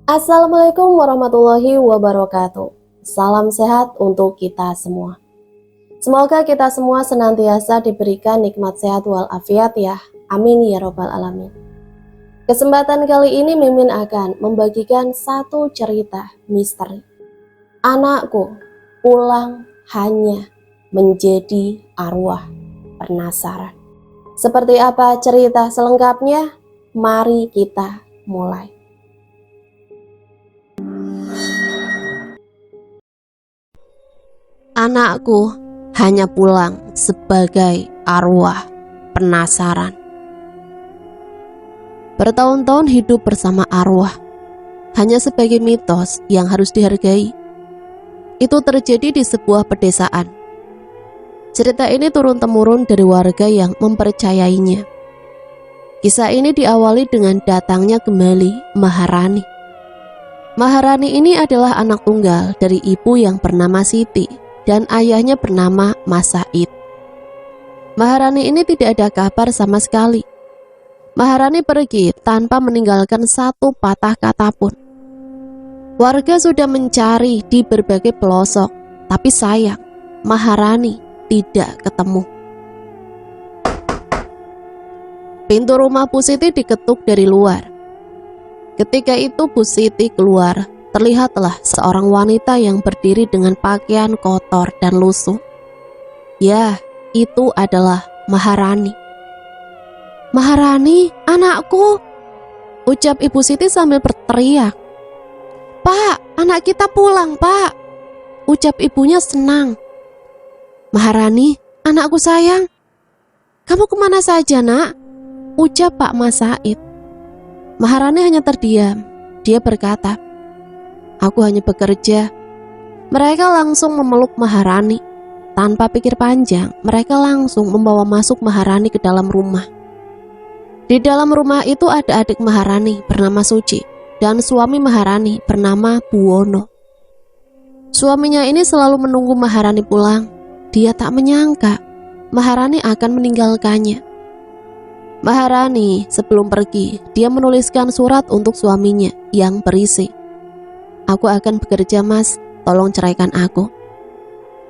Assalamualaikum warahmatullahi wabarakatuh. Salam sehat untuk kita semua. Semoga kita semua senantiasa diberikan nikmat sehat walafiat ya. Amin ya robbal alamin. Kesempatan kali ini Mimin akan membagikan satu cerita misteri. Anakku pulang hanya menjadi arwah penasaran. Seperti apa cerita selengkapnya? Mari kita mulai. Anakku hanya pulang sebagai arwah penasaran. Bertahun-tahun hidup bersama arwah hanya sebagai mitos yang harus dihargai. Itu terjadi di sebuah pedesaan. Cerita ini turun-temurun dari warga yang mempercayainya. Kisah ini diawali dengan datangnya kembali Maharani. Maharani ini adalah anak tunggal dari ibu yang bernama Siti dan ayahnya bernama Mas Said. Maharani ini tidak ada kabar sama sekali. Maharani pergi tanpa meninggalkan satu patah kata pun. Warga sudah mencari di berbagai pelosok, tapi sayang, Maharani tidak ketemu. Pintu rumah Bu Siti diketuk dari luar. Ketika itu Bu Siti keluar, terlihatlah seorang wanita yang berdiri dengan pakaian kotor dan lusuh. Ya, itu adalah Maharani. "Maharani, anakku!" ucap Ibu Siti sambil berteriak. "Pak, anak kita pulang, Pak!" ucap ibunya senang. "Maharani, anakku sayang, kamu kemana saja, nak?" ucap Pak Mas Said. Maharani hanya terdiam. Dia berkata, "Aku hanya bekerja." Mereka langsung memeluk Maharani. Tanpa pikir panjang, mereka langsung membawa masuk Maharani ke dalam rumah. Di dalam rumah itu ada adik Maharani bernama Suci dan suami Maharani bernama Buwono. Suaminya ini selalu menunggu Maharani pulang. Dia tak menyangka Maharani akan meninggalkannya. Maharani sebelum pergi, dia menuliskan surat untuk suaminya yang berisi, "Aku akan bekerja, Mas, tolong ceraikan aku."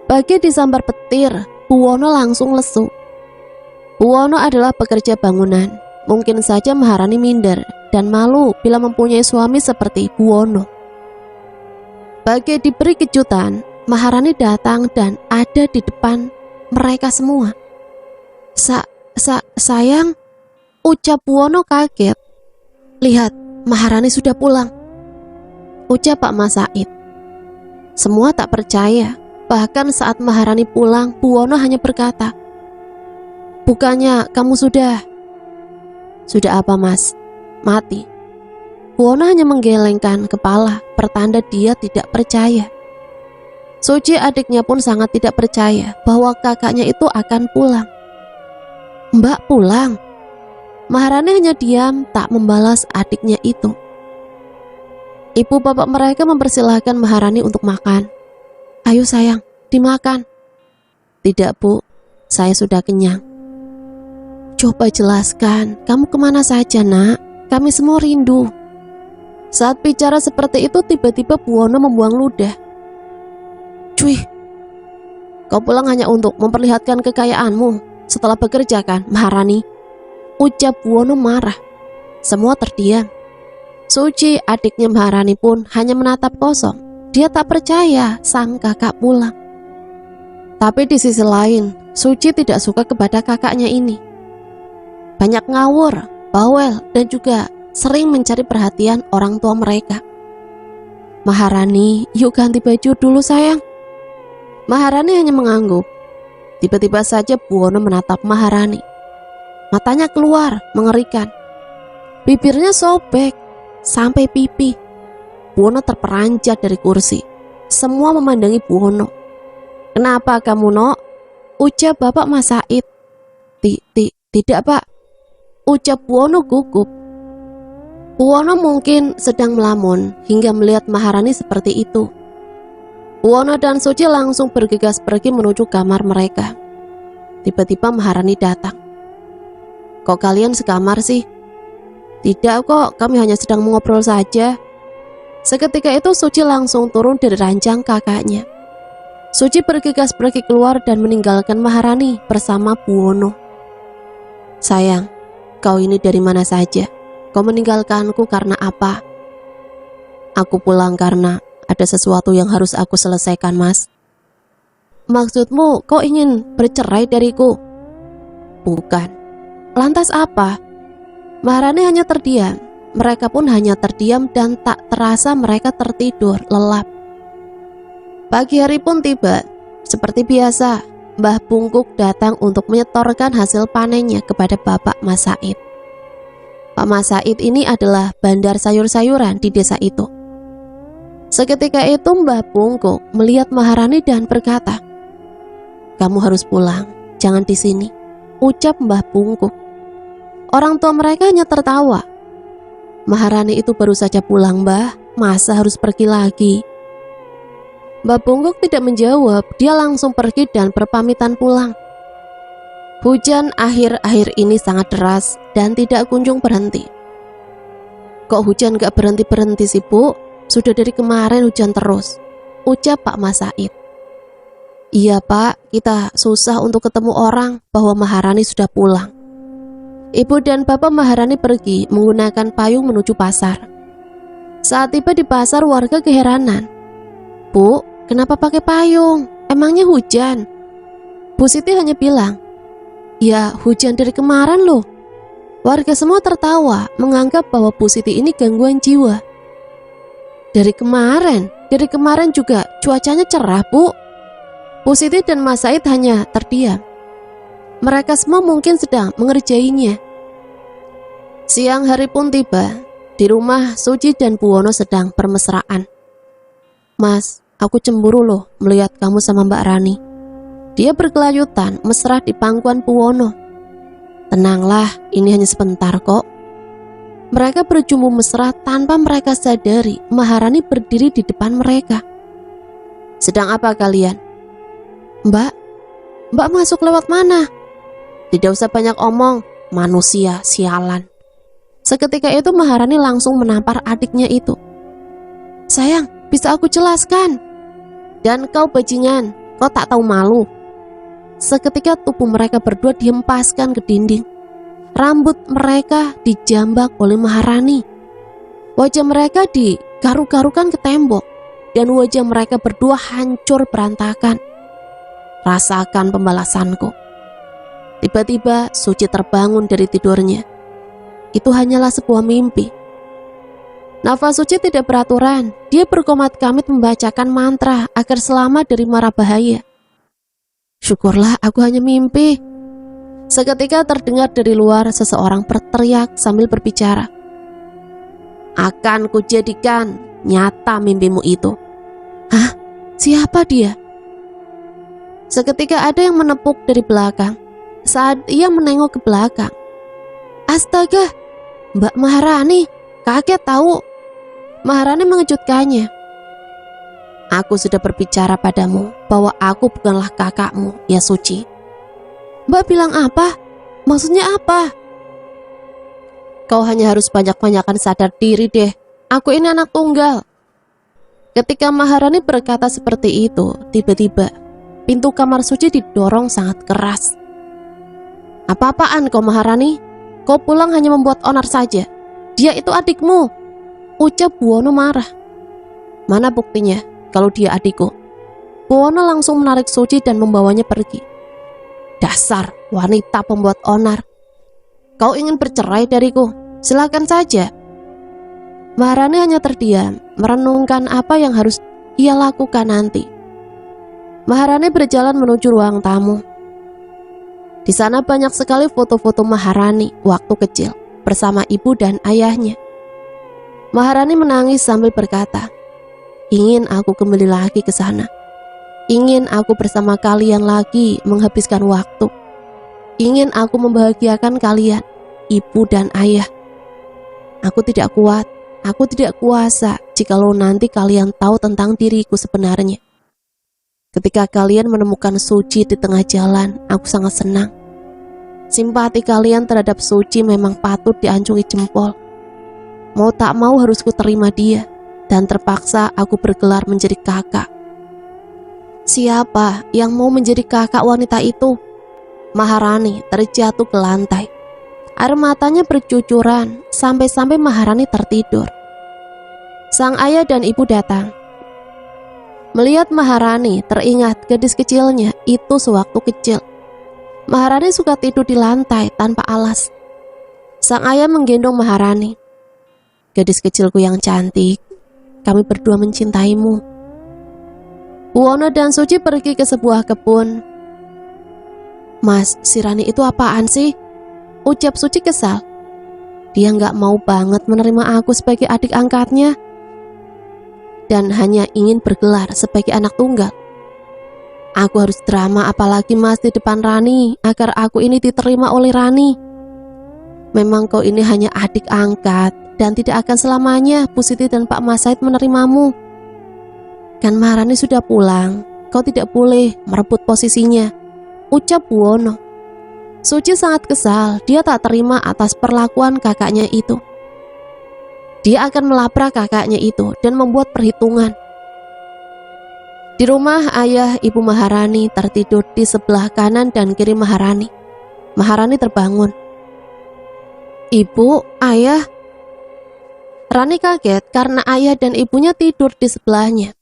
Bagi disambar petir, Buwono langsung lesu. Buwono adalah pekerja bangunan. Mungkin saja Maharani minder dan malu bila mempunyai suami seperti Buwono. Bagi diberi kejutan, Maharani datang dan ada di depan mereka semua. Sayang, ucap Buwono kaget. "Lihat, Maharani sudah pulang," ucap Pak Mas Said. Semua tak percaya. Bahkan saat Maharani pulang, Buwono hanya berkata, "Bukannya kamu sudah..." "Sudah apa, Mas? Mati." Buwono hanya menggelengkan kepala, pertanda dia tidak percaya. Suci adiknya pun sangat tidak percaya bahwa kakaknya itu akan pulang. "Mbak pulang?" Maharani hanya diam, tak membalas adiknya itu. Ibu bapak mereka mempersilahkan Maharani untuk makan. "Ayo sayang, dimakan." "Tidak, Bu, saya sudah kenyang." "Coba jelaskan, kamu kemana saja, nak? Kami semua rindu." Saat bicara seperti itu, tiba-tiba Buwono membuang ludah. "Cuy, kau pulang hanya untuk memperlihatkan kekayaanmu setelah bekerja kan, Maharani?" ucap Buwono marah. Semua terdiam. Suci, adiknya Maharani pun hanya menatap kosong. Dia tak percaya sang kakak pulang. Tapi di sisi lain, Suci tidak suka kepada kakaknya ini. Banyak ngawur, bawel, dan juga sering mencari perhatian orang tua mereka. "Maharani, yuk ganti baju dulu sayang." Maharani hanya mengangguk. Tiba-tiba saja Buwono menatap Maharani. Matanya keluar, mengerikan. Bibirnya sobek sampai pipi. Buwono terperanjat dari kursi. Semua memandangi Buwono. "Kenapa kamu, Nok?" ucap Bapak Mas Said. Tidak, Pak," ucap Buwono gugup. Buwono mungkin sedang melamun hingga melihat Maharani seperti itu. Buwono dan Suci langsung bergegas pergi menuju kamar mereka. Tiba-tiba Maharani datang. "Kok kalian sekamar sih?" "Tidak kok, kami hanya sedang mengobrol saja." Seketika itu Suci langsung turun dari ranjang kakaknya. Suci bergegas pergi keluar dan meninggalkan Maharani bersama Buwono. Sayang, kau ini dari mana saja? Kau meninggalkanku karena apa? Aku pulang karena ada sesuatu yang harus aku selesaikan, Mas. Maksudmu kau ingin bercerai dariku? Bukan. Lantas apa? Maharani hanya terdiam. Mereka pun hanya terdiam dan tak terasa mereka tertidur lelap. Pagi hari pun tiba. Seperti biasa, Mbah Bungkuk datang untuk menyetorkan hasil panennya kepada Bapak Mas Said. Pak Mas Said ini adalah bandar sayur-sayuran di desa itu. Seketika itu Mbah Bungkuk melihat Maharani dan berkata, "Kamu harus pulang, jangan di sini," ucap Mbah Bungkuk. Orang tua mereka hanya tertawa. Maharani itu baru saja pulang, Mbah, masa harus pergi lagi? Mbah Bungkuk tidak menjawab, dia langsung pergi dan berpamitan pulang. Hujan akhir-akhir ini sangat deras dan tidak kunjung berhenti. Kok hujan gak berhenti-berhenti sih, Bu? Sudah dari kemarin hujan terus, ucap Pak Mas Said. Iya Pak, kita susah untuk ketemu orang bahwa Maharani sudah pulang. Ibu dan Bapak Maharani pergi menggunakan payung menuju pasar. Saat tiba di pasar, warga keheranan. Bu, kenapa pakai payung? Emangnya hujan? Bu Siti hanya bilang, ya hujan dari kemarin loh. Warga semua tertawa menganggap bahwa Bu Siti ini gangguan jiwa. Dari kemarin juga cuacanya cerah, Bu. Bu Siti dan Mas Said hanya terdiam. Mereka semua mungkin sedang mengerjainya. Siang hari pun tiba. Di rumah Suci dan Buwono sedang bermesraan. Mas, aku cemburu loh melihat kamu sama Mbak Rani. Dia berkelayutan mesra di pangkuan Buwono. Tenanglah, ini hanya sebentar kok. Mereka berjumpa mesra tanpa mereka sadari Maharani berdiri di depan mereka. Sedang apa kalian? Mbak masuk lewat mana? Tidak usah banyak omong, manusia sialan. Seketika itu Maharani langsung menampar adiknya itu. Sayang, bisa aku jelaskan. Dan kau bajingan, kau tak tahu malu. Seketika tubuh mereka berdua dihempaskan ke dinding. Rambut mereka dijambak oleh Maharani. Wajah mereka digaru-garukan ke tembok. Dan wajah mereka berdua hancur berantakan. Rasakan pembalasanku. Tiba-tiba Suci terbangun dari tidurnya. Itu hanyalah sebuah mimpi. Nafas Suci tidak beraturan. Dia berkomat-kamit membacakan mantra agar selamat dari mara bahaya. Syukurlah aku hanya mimpi. Seketika terdengar dari luar seseorang berteriak sambil berbicara. Akan kujadikan nyata mimpimu itu. Hah? Siapa dia? Seketika ada yang menepuk dari belakang. Saat ia menengok ke belakang, astaga, Mbak Maharani, kaget tahu. Maharani mengejutkannya. Aku sudah berbicara padamu bahwa aku bukanlah kakakmu, ya Suci. Mbak bilang apa? Maksudnya apa? Kau hanya harus banyak-banyakan sadar diri deh. Aku ini anak tunggal. Ketika Maharani berkata seperti itu, tiba-tiba pintu kamar Suci didorong sangat keras. Apa-apaan kau Maharani? Kau pulang hanya membuat onar saja. Dia itu adikmu, ucap Buwono marah. Mana buktinya kalau dia adikku? Buwono langsung menarik Suci dan membawanya pergi. Dasar wanita pembuat onar. Kau ingin bercerai dariku? Silakan saja. Maharani hanya terdiam, merenungkan apa yang harus ia lakukan nanti. Maharani berjalan menuju ruang tamu. Di sana banyak sekali foto-foto Maharani waktu kecil bersama ibu dan ayahnya. Maharani menangis sambil berkata, ingin aku kembali lagi ke sana. Ingin aku bersama kalian lagi menghabiskan waktu. Ingin aku membahagiakan kalian, ibu dan ayah. Aku tidak kuat, aku tidak kuasa jikalau nanti kalian tahu tentang diriku sebenarnya. Ketika kalian menemukan Suci di tengah jalan, aku sangat senang. Simpati kalian terhadap Suci memang patut diacungi jempol. Mau tak mau harus ku terima dia. dan terpaksa aku bergelar menjadi kakak. Siapa yang mau menjadi kakak wanita itu? Maharani terjatuh ke lantai. Air matanya bercucuran sampai-sampai Maharani tertidur. Sang ayah dan ibu datang. Melihat Maharani, teringat gadis kecilnya itu sewaktu kecil. Maharani suka tidur di lantai tanpa alas. Sang ayah menggendong Maharani. Gadis kecilku yang cantik, kami berdua mencintaimu. Buwono dan Suci pergi ke sebuah kebun. Mas, si Rani itu apaan sih? Ucap Suci kesal. Dia gak mau banget menerima aku sebagai adik angkatnya dan hanya ingin bergelar sebagai anak tunggal. Aku harus drama apalagi mas di depan Rani agar aku ini diterima oleh Rani. Memang kau ini hanya adik angkat dan tidak akan selamanya Bu Siti dan Pak Mas Said menerimamu. Kan Maharani sudah pulang, kau tidak boleh merebut posisinya, ucap Buwono. Suci sangat kesal, dia tak terima atas perlakuan kakaknya itu. Dia akan melabrak kakaknya itu dan membuat perhitungan. Di rumah ayah ibu Maharani tertidur di sebelah kanan dan kiri Maharani. Maharani terbangun. Ibu, ayah. Rani kaget karena ayah dan ibunya tidur di sebelahnya.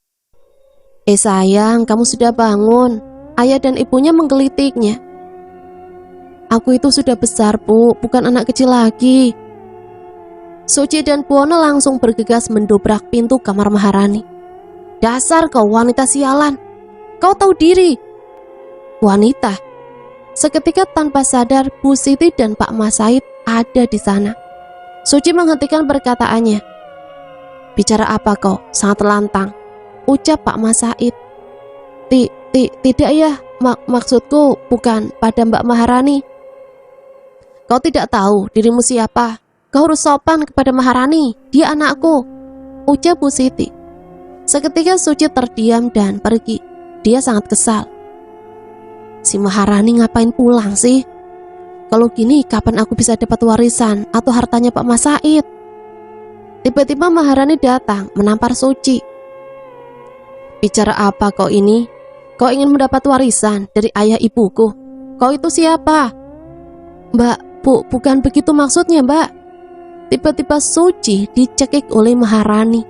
Sayang, kamu sudah bangun. Ayah dan ibunya menggelitiknya. Aku itu sudah besar bu, bukan anak kecil lagi. Suci dan Buwono langsung bergegas mendobrak pintu kamar Maharani. Dasar kau wanita sialan, kau tahu diri. Wanita. Seketika tanpa sadar Bu Siti dan Pak Mas Said ada di sana. Suci menghentikan perkataannya. Bicara apa kau? Sangat lantang, ucap Pak Mas Said. Tidak ya, maksudku bukan pada Mbak Maharani. Kau tidak tahu dirimu siapa. Kau harus sopan kepada Maharani, dia anakku, ucap Bu Siti. Seketika Suci terdiam dan pergi. Dia sangat kesal. Si Maharani ngapain pulang sih? Kalau gini kapan aku bisa dapat warisan atau hartanya Pak Mas Said? Tiba-tiba Maharani datang menampar Suci. Bicara apa kau ini? Kau ingin mendapat warisan dari ayah ibuku? Kau itu siapa? Mbak, bukan begitu maksudnya mbak. Tiba-tiba Suci dicekik oleh Maharani.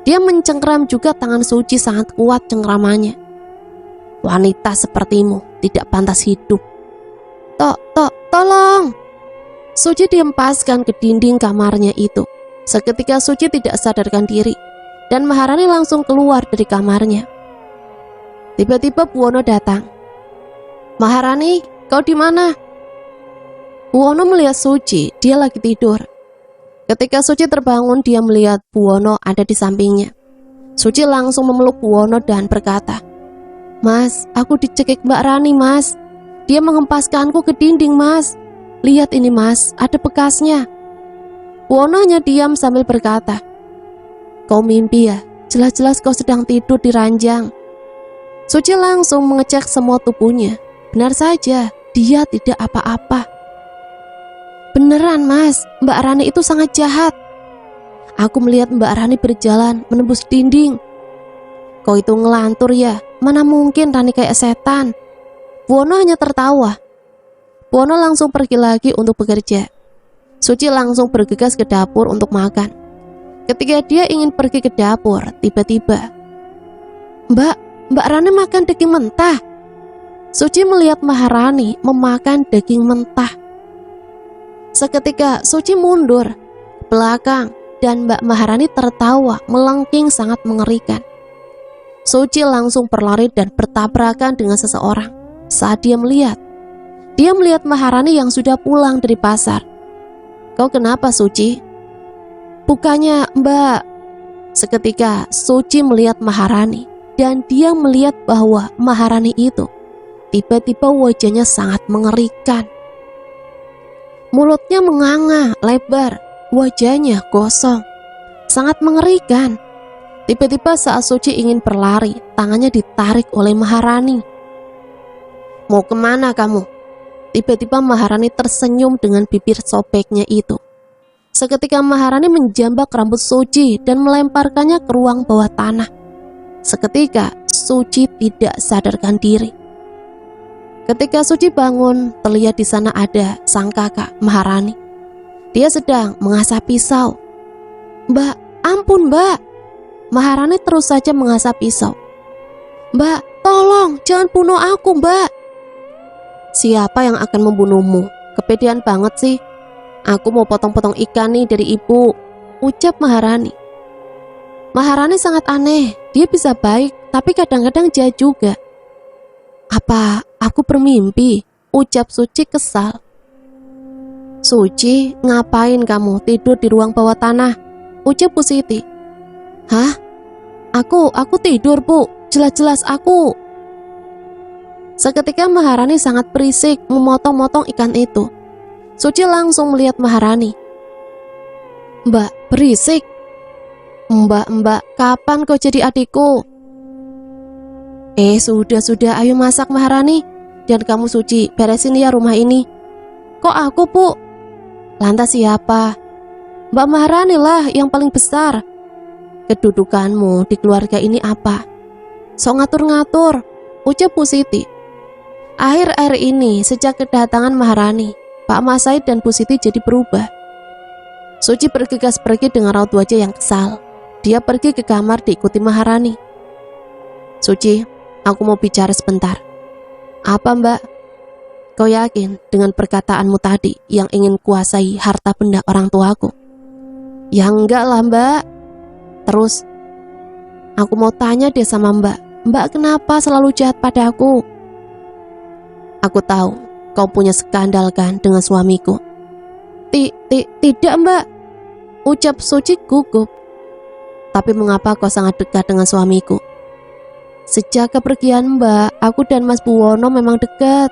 Dia mencengkram juga tangan Suci, sangat kuat cengkramannya. Wanita sepertimu tidak pantas hidup. Tolong. Suci dihempaskan ke dinding kamarnya itu. Seketika Suci tidak sadarkan diri dan Maharani langsung keluar dari kamarnya. Tiba-tiba Buwono datang. Maharani, kau di mana? Buwono melihat Suci, dia lagi tidur. Ketika Suci terbangun, dia melihat Buwono ada di sampingnya. Suci langsung memeluk Buwono dan berkata, Mas, aku dicekik Mbak Rani mas. Dia menghempaskanku ke dinding mas. Lihat ini mas, ada bekasnya. Buwono hanya diam sambil berkata, Kau mimpi ya? Jelas-jelas kau sedang tidur di ranjang. Suci langsung mengecek semua tubuhnya. Benar saja, dia tidak apa-apa. Beneran mas, Mbak Rani itu sangat jahat. Aku melihat Mbak Rani berjalan menembus dinding. Kau itu ngelantur ya, mana mungkin Rani kayak setan. Buwono hanya tertawa. Buwono langsung pergi lagi untuk bekerja. Suci langsung bergegas ke dapur untuk makan. Ketika dia ingin pergi ke dapur, tiba-tiba, Mbak Rani makan daging mentah. Suci melihat Maharani memakan daging mentah. Seketika Suci mundur ke belakang dan Mbak Maharani tertawa melengking sangat mengerikan. Suci langsung berlari dan bertabrakan dengan seseorang. Saat dia melihat Maharani yang sudah pulang dari pasar. Kau kenapa Suci? Bukannya Mbak. Seketika Suci melihat Maharani dan dia melihat bahwa Maharani itu tiba-tiba wajahnya sangat mengerikan. Mulutnya menganga lebar, wajahnya gosong, sangat mengerikan. Tiba-tiba saat Suci ingin berlari, tangannya ditarik oleh Maharani. Mau kemana kamu? Tiba-tiba Maharani tersenyum dengan bibir sobeknya itu. Seketika Maharani menjambak rambut Suci dan melemparkannya ke ruang bawah tanah. Seketika Suci tidak sadarkan diri. Ketika Suci bangun, terlihat di sana ada sang kakak Maharani. Dia sedang mengasah pisau. "Mbak, ampun mbak." Maharani terus saja mengasah pisau. "Mbak, tolong jangan bunuh aku mbak." "Siapa yang akan membunuhmu? Kepedean banget sih. Aku mau potong-potong ikan nih dari ibu," ucap Maharani. Maharani sangat aneh. Dia bisa baik, tapi kadang-kadang jahat juga. "Apa aku bermimpi?" ucap Suci kesal. "Suci, ngapain kamu tidur di ruang bawah tanah?" ucap Bu Siti. "Hah? Aku tidur, Bu. Jelas-jelas aku." Seketika Maharani sangat berisik memotong-motong ikan itu. Suci langsung melihat Maharani. "Mbak, berisik. Mbak, kapan kau jadi adikku?" Sudah, ayo masak Maharani. Dan kamu Suci, beresin ya rumah ini." "Kok aku, Bu?" "Lantas siapa?" "Mbak Maharani lah yang paling besar." "Kedudukanmu di keluarga ini apa?" "Sok ngatur-ngatur," ucap Bu Siti. Akhir-akhir ini, sejak kedatangan Maharani, Pak Mas Said dan Bu Siti jadi berubah. Suci bergegas pergi dengan raut wajah yang kesal. Dia pergi ke kamar diikuti Maharani. "Suci, aku mau bicara sebentar." "Apa mbak?" "Kau yakin dengan perkataanmu tadi yang ingin kuasai harta benda orang tuaku?" "Ya enggak lah mbak." "Terus?" "Aku mau tanya deh sama mbak. Mbak kenapa selalu jahat padaku?" "Aku tahu kau punya skandal kan dengan suamiku." Tidak mbak," ucap Suci gugup. "Tapi mengapa kau sangat dekat dengan suamiku?" "Sejak kepergian mbak, aku dan Mas Buwono memang dekat.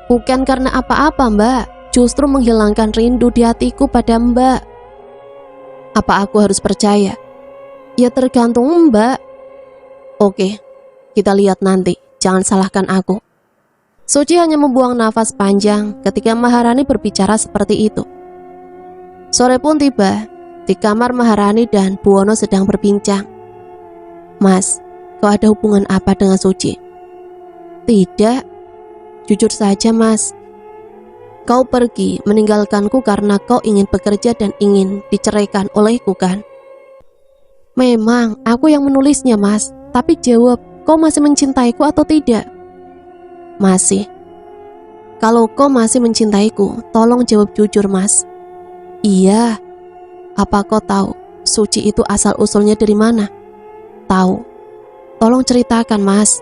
Bukan karena apa-apa mbak, justru menghilangkan rindu di hatiku pada mbak." "Apa aku harus percaya?" "Ya tergantung mbak." "Oke, kita lihat nanti, jangan salahkan aku." Suci hanya membuang nafas panjang ketika Maharani berbicara seperti itu. Sore pun tiba. Di kamar Maharani dan Buwono sedang berbincang. "Mas, kau ada hubungan apa dengan Suci?" "Tidak." "Jujur saja mas, kau pergi meninggalkanku karena kau ingin bekerja dan ingin diceraikan olehku kan?" "Memang aku yang menulisnya mas, tapi jawab, kau masih mencintaiku atau tidak?" "Masih." "Kalau kau masih mencintaiku, tolong jawab jujur mas." "Iya." "Apa kau tahu Suci itu asal-usulnya dari mana?" "Tahu." "Tolong ceritakan mas."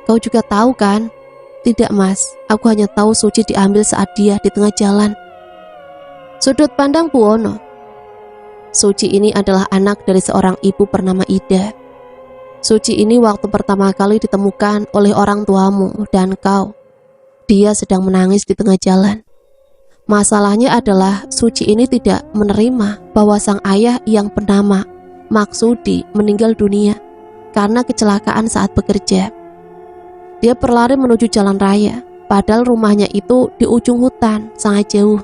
"Kau juga tahu kan?" "Tidak mas, aku hanya tahu Suci diambil saat dia di tengah jalan." Sudut pandang Buwono. Suci ini adalah anak dari seorang ibu bernama Ida. Suci ini waktu pertama kali ditemukan oleh orang tuamu dan kau. Dia sedang menangis di tengah jalan. Masalahnya adalah Suci ini tidak menerima bahwa sang ayah yang bernama Maksudi meninggal dunia karena kecelakaan saat bekerja. Dia berlari menuju jalan raya, padahal rumahnya itu di ujung hutan, sangat jauh.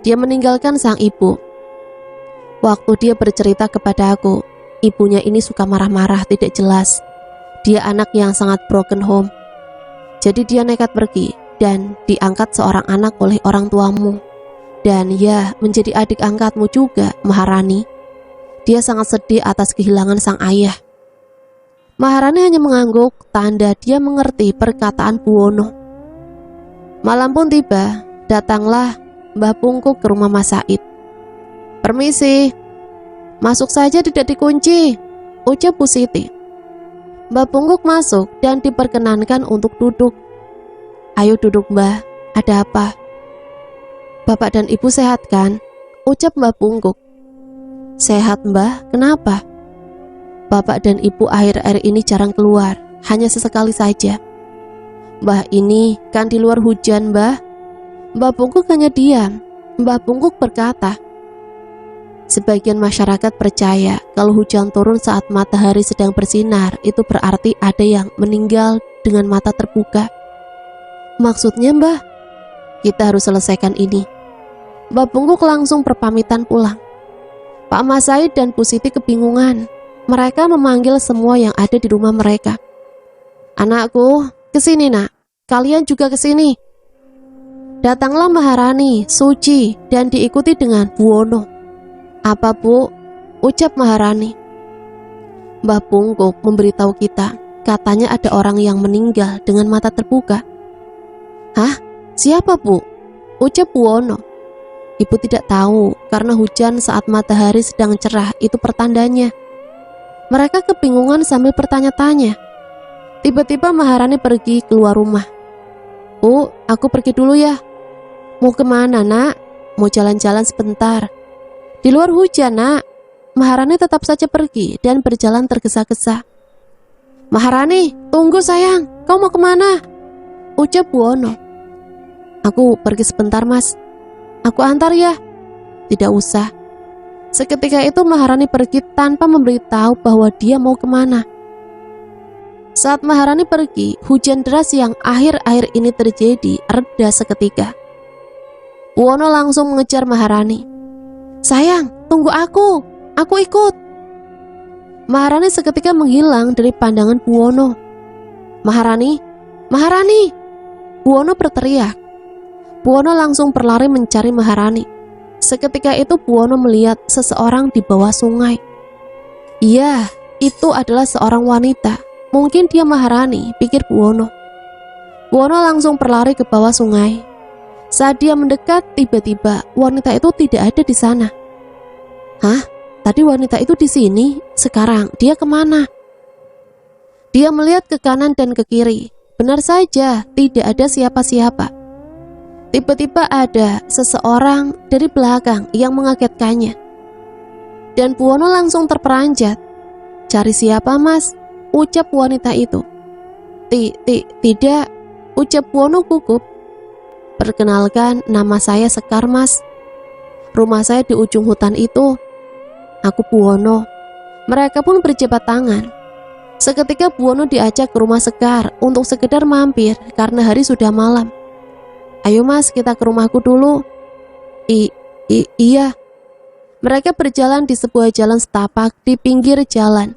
Dia meninggalkan sang ibu. Waktu dia bercerita kepada aku, ibunya ini suka marah-marah tidak jelas. Dia anak yang sangat broken home. Jadi dia nekat pergi dan diangkat seorang anak oleh orang tuamu. Dan ya, menjadi adik angkatmu juga, Maharani. Dia sangat sedih atas kehilangan sang ayah. Maharani hanya mengangguk, tanda dia mengerti perkataan Buwono. Malam pun tiba, datanglah Mbah Pungkuk ke rumah Mas Said. "Permisi." "Masuk saja, tidak dikunci," ucap Bu Siti. Mbah Pungkuk masuk dan diperkenankan untuk duduk. "Ayo duduk mbah, ada apa?" "Bapak dan ibu sehat kan?" ucap Mbah Pungkuk. "Sehat mbah, kenapa?" "Bapak dan ibu akhir-akhir ini jarang keluar, hanya sesekali saja." "Mbah, ini kan di luar hujan mbah." Mbah Pungkuk hanya diam. Mbah Pungkuk berkata, "Sebagian masyarakat percaya kalau hujan turun saat matahari sedang bersinar, itu berarti ada yang meninggal dengan mata terbuka." "Maksudnya mbah?" "Kita harus selesaikan ini." Mbah Bungkuk langsung berpamitan pulang. Pak Mas Said dan Bu Siti kebingungan. Mereka memanggil semua yang ada di rumah mereka. Anakku, kesini nak. Kalian juga kesini. Datanglah Maharani, Suci, dan diikuti dengan Buwono. Apa bu? Ucap Maharani. Mbah Bungkuk memberitahu kita, katanya ada orang yang meninggal dengan mata terbuka. Hah? Siapa bu? Ucap Buwono. Ibu tidak tahu, karena hujan saat matahari sedang cerah itu pertandanya. Mereka kebingungan sambil bertanya-tanya. Tiba-tiba Maharani pergi keluar rumah. Bu, aku pergi dulu ya. Mau kemana nak? Mau jalan-jalan sebentar. Di luar hujan nak. Maharani tetap saja pergi dan berjalan tergesa-gesa. Maharani, tunggu sayang. Kau mau kemana? Ucap Buwono. Aku pergi sebentar mas. Aku antar ya. Tidak usah. Seketika itu Maharani pergi tanpa memberitahu bahwa dia mau kemana. Saat Maharani pergi, hujan deras yang akhir-akhir ini terjadi reda seketika. Buwono langsung mengejar Maharani. Sayang, tunggu aku ikut. Maharani seketika menghilang dari pandangan Buwono. Maharani, Maharani! Buwono berteriak. Buwono langsung berlari mencari Maharani. Seketika itu Buwono melihat seseorang di bawah sungai. Iya, itu adalah seorang wanita. Mungkin dia Maharani, pikir Buwono. Buwono langsung berlari ke bawah sungai. Saat dia mendekat, tiba-tiba wanita itu tidak ada di sana. Hah? Tadi wanita itu di sini, sekarang dia kemana? Dia melihat ke kanan dan ke kiri. Benar saja, tidak ada siapa-siapa. Tiba-tiba ada seseorang dari belakang yang mengagetkannya. Dan Buwono langsung terperanjat. Cari siapa mas? Ucap wanita itu. Tidak, ucap Buwono gugup. Perkenalkan, nama saya Sekar mas. Rumah saya di ujung hutan itu. Aku Buwono. Mereka pun berjabat tangan. Seketika Buwono diajak ke rumah Sekar untuk sekedar mampir karena hari sudah malam. Ayo mas, kita ke rumahku dulu. Iya. Mereka berjalan di sebuah jalan setapak di pinggir jalan.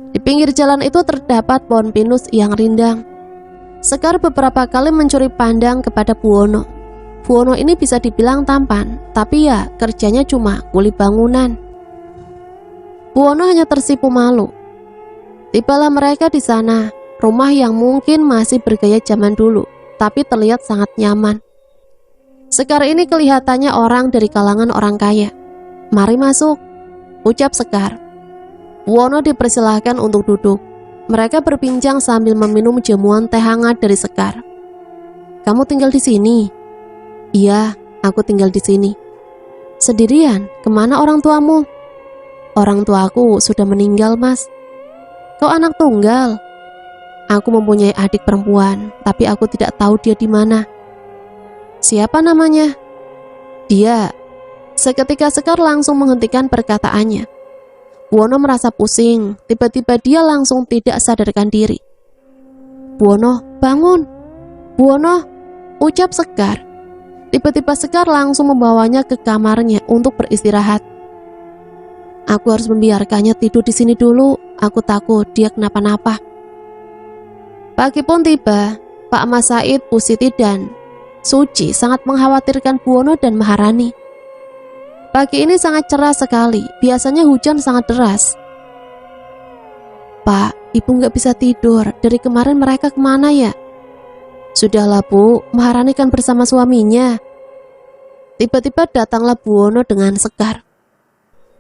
Di pinggir jalan itu terdapat pohon pinus yang rindang. Sekar beberapa kali mencuri pandang kepada Buwono. Buwono ini bisa dibilang tampan, tapi ya kerjanya cuma kuli bangunan. Buwono hanya tersipu malu. Tibalah mereka di sana, rumah yang mungkin masih bergaya zaman dulu, tapi terlihat sangat nyaman. Sekar ini kelihatannya orang dari kalangan orang kaya. Mari masuk, ucap Sekar. Buwono dipersilahkan untuk duduk. Mereka berbincang sambil meminum jamuan teh hangat dari Sekar. Kamu tinggal di sini? Iya, aku tinggal di sini. Sendirian? Kemana orang tuamu? Orang tuaku sudah meninggal mas. Kau anak tunggal? Aku mempunyai adik perempuan, tapi aku tidak tahu dia di mana. Siapa namanya? Dia. Seketika Sekar langsung menghentikan perkataannya. Buwono merasa pusing, tiba-tiba dia langsung tidak sadarkan diri. Buwono, bangun. Buwono, ucap Sekar. Tiba-tiba Sekar langsung membawanya ke kamarnya untuk beristirahat. Aku harus membiarkannya tidur di sini dulu, aku takut dia kenapa-napa. Pagi pun tiba, Pak Mas Said, Bu Siti dan Suci sangat mengkhawatirkan Buwono dan Maharani. Pagi ini sangat cerah sekali, biasanya hujan sangat deras. Pak, ibu nggak bisa tidur, dari kemarin mereka kemana ya? Sudahlah bu, Maharani kan bersama suaminya. Tiba-tiba datanglah Buwono dengan Sekar.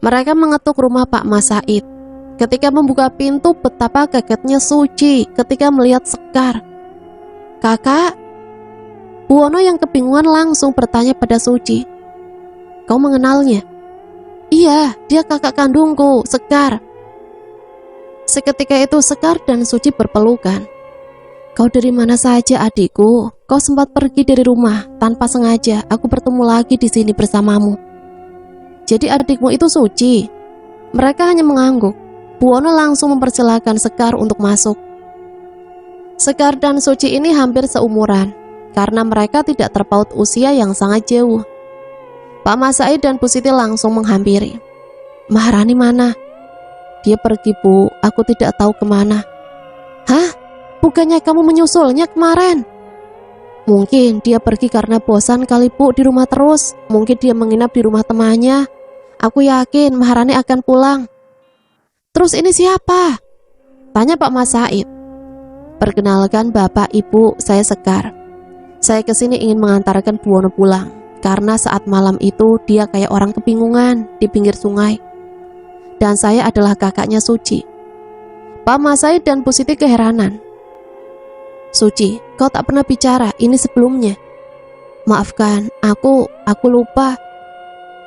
Mereka mengetuk rumah Pak Mas Said. Ketika membuka pintu, betapa kagetnya Suci ketika melihat Sekar. Kakak? Buwono yang kebingungan langsung bertanya pada Suci. Kau mengenalnya? Iya, dia kakak kandungku, Sekar. Seketika itu Sekar dan Suci berpelukan. Kau dari mana saja adikku? Kau sempat pergi dari rumah, tanpa sengaja aku bertemu lagi di sini bersamamu. Jadi adikmu itu Suci? Mereka hanya mengangguk. Buwono langsung mempersilahkan Sekar untuk masuk. Sekar dan Suci ini hampir seumuran, karena mereka tidak terpaut usia yang sangat jauh. Pak Mas Said dan Bu Siti langsung menghampiri. Maharani mana? Dia pergi, Bu. Aku tidak tahu kemana. Hah? Bukannya kamu menyusulnya kemarin? Mungkin dia pergi karena bosan kali, Bu, di rumah terus. Mungkin dia menginap di rumah temannya. Aku yakin Maharani akan pulang. Terus ini siapa? Tanya Pak Mas Said. Perkenalkan Bapak Ibu, saya Sekar. Saya kesini ingin mengantarkan Buwono pulang. Karena saat malam itu dia kayak orang kebingungan di pinggir sungai. Dan saya adalah kakaknya Suci. Pak Mas Said dan Bu Siti keheranan. Suci, kau tak pernah bicara ini sebelumnya. Maafkan, aku lupa.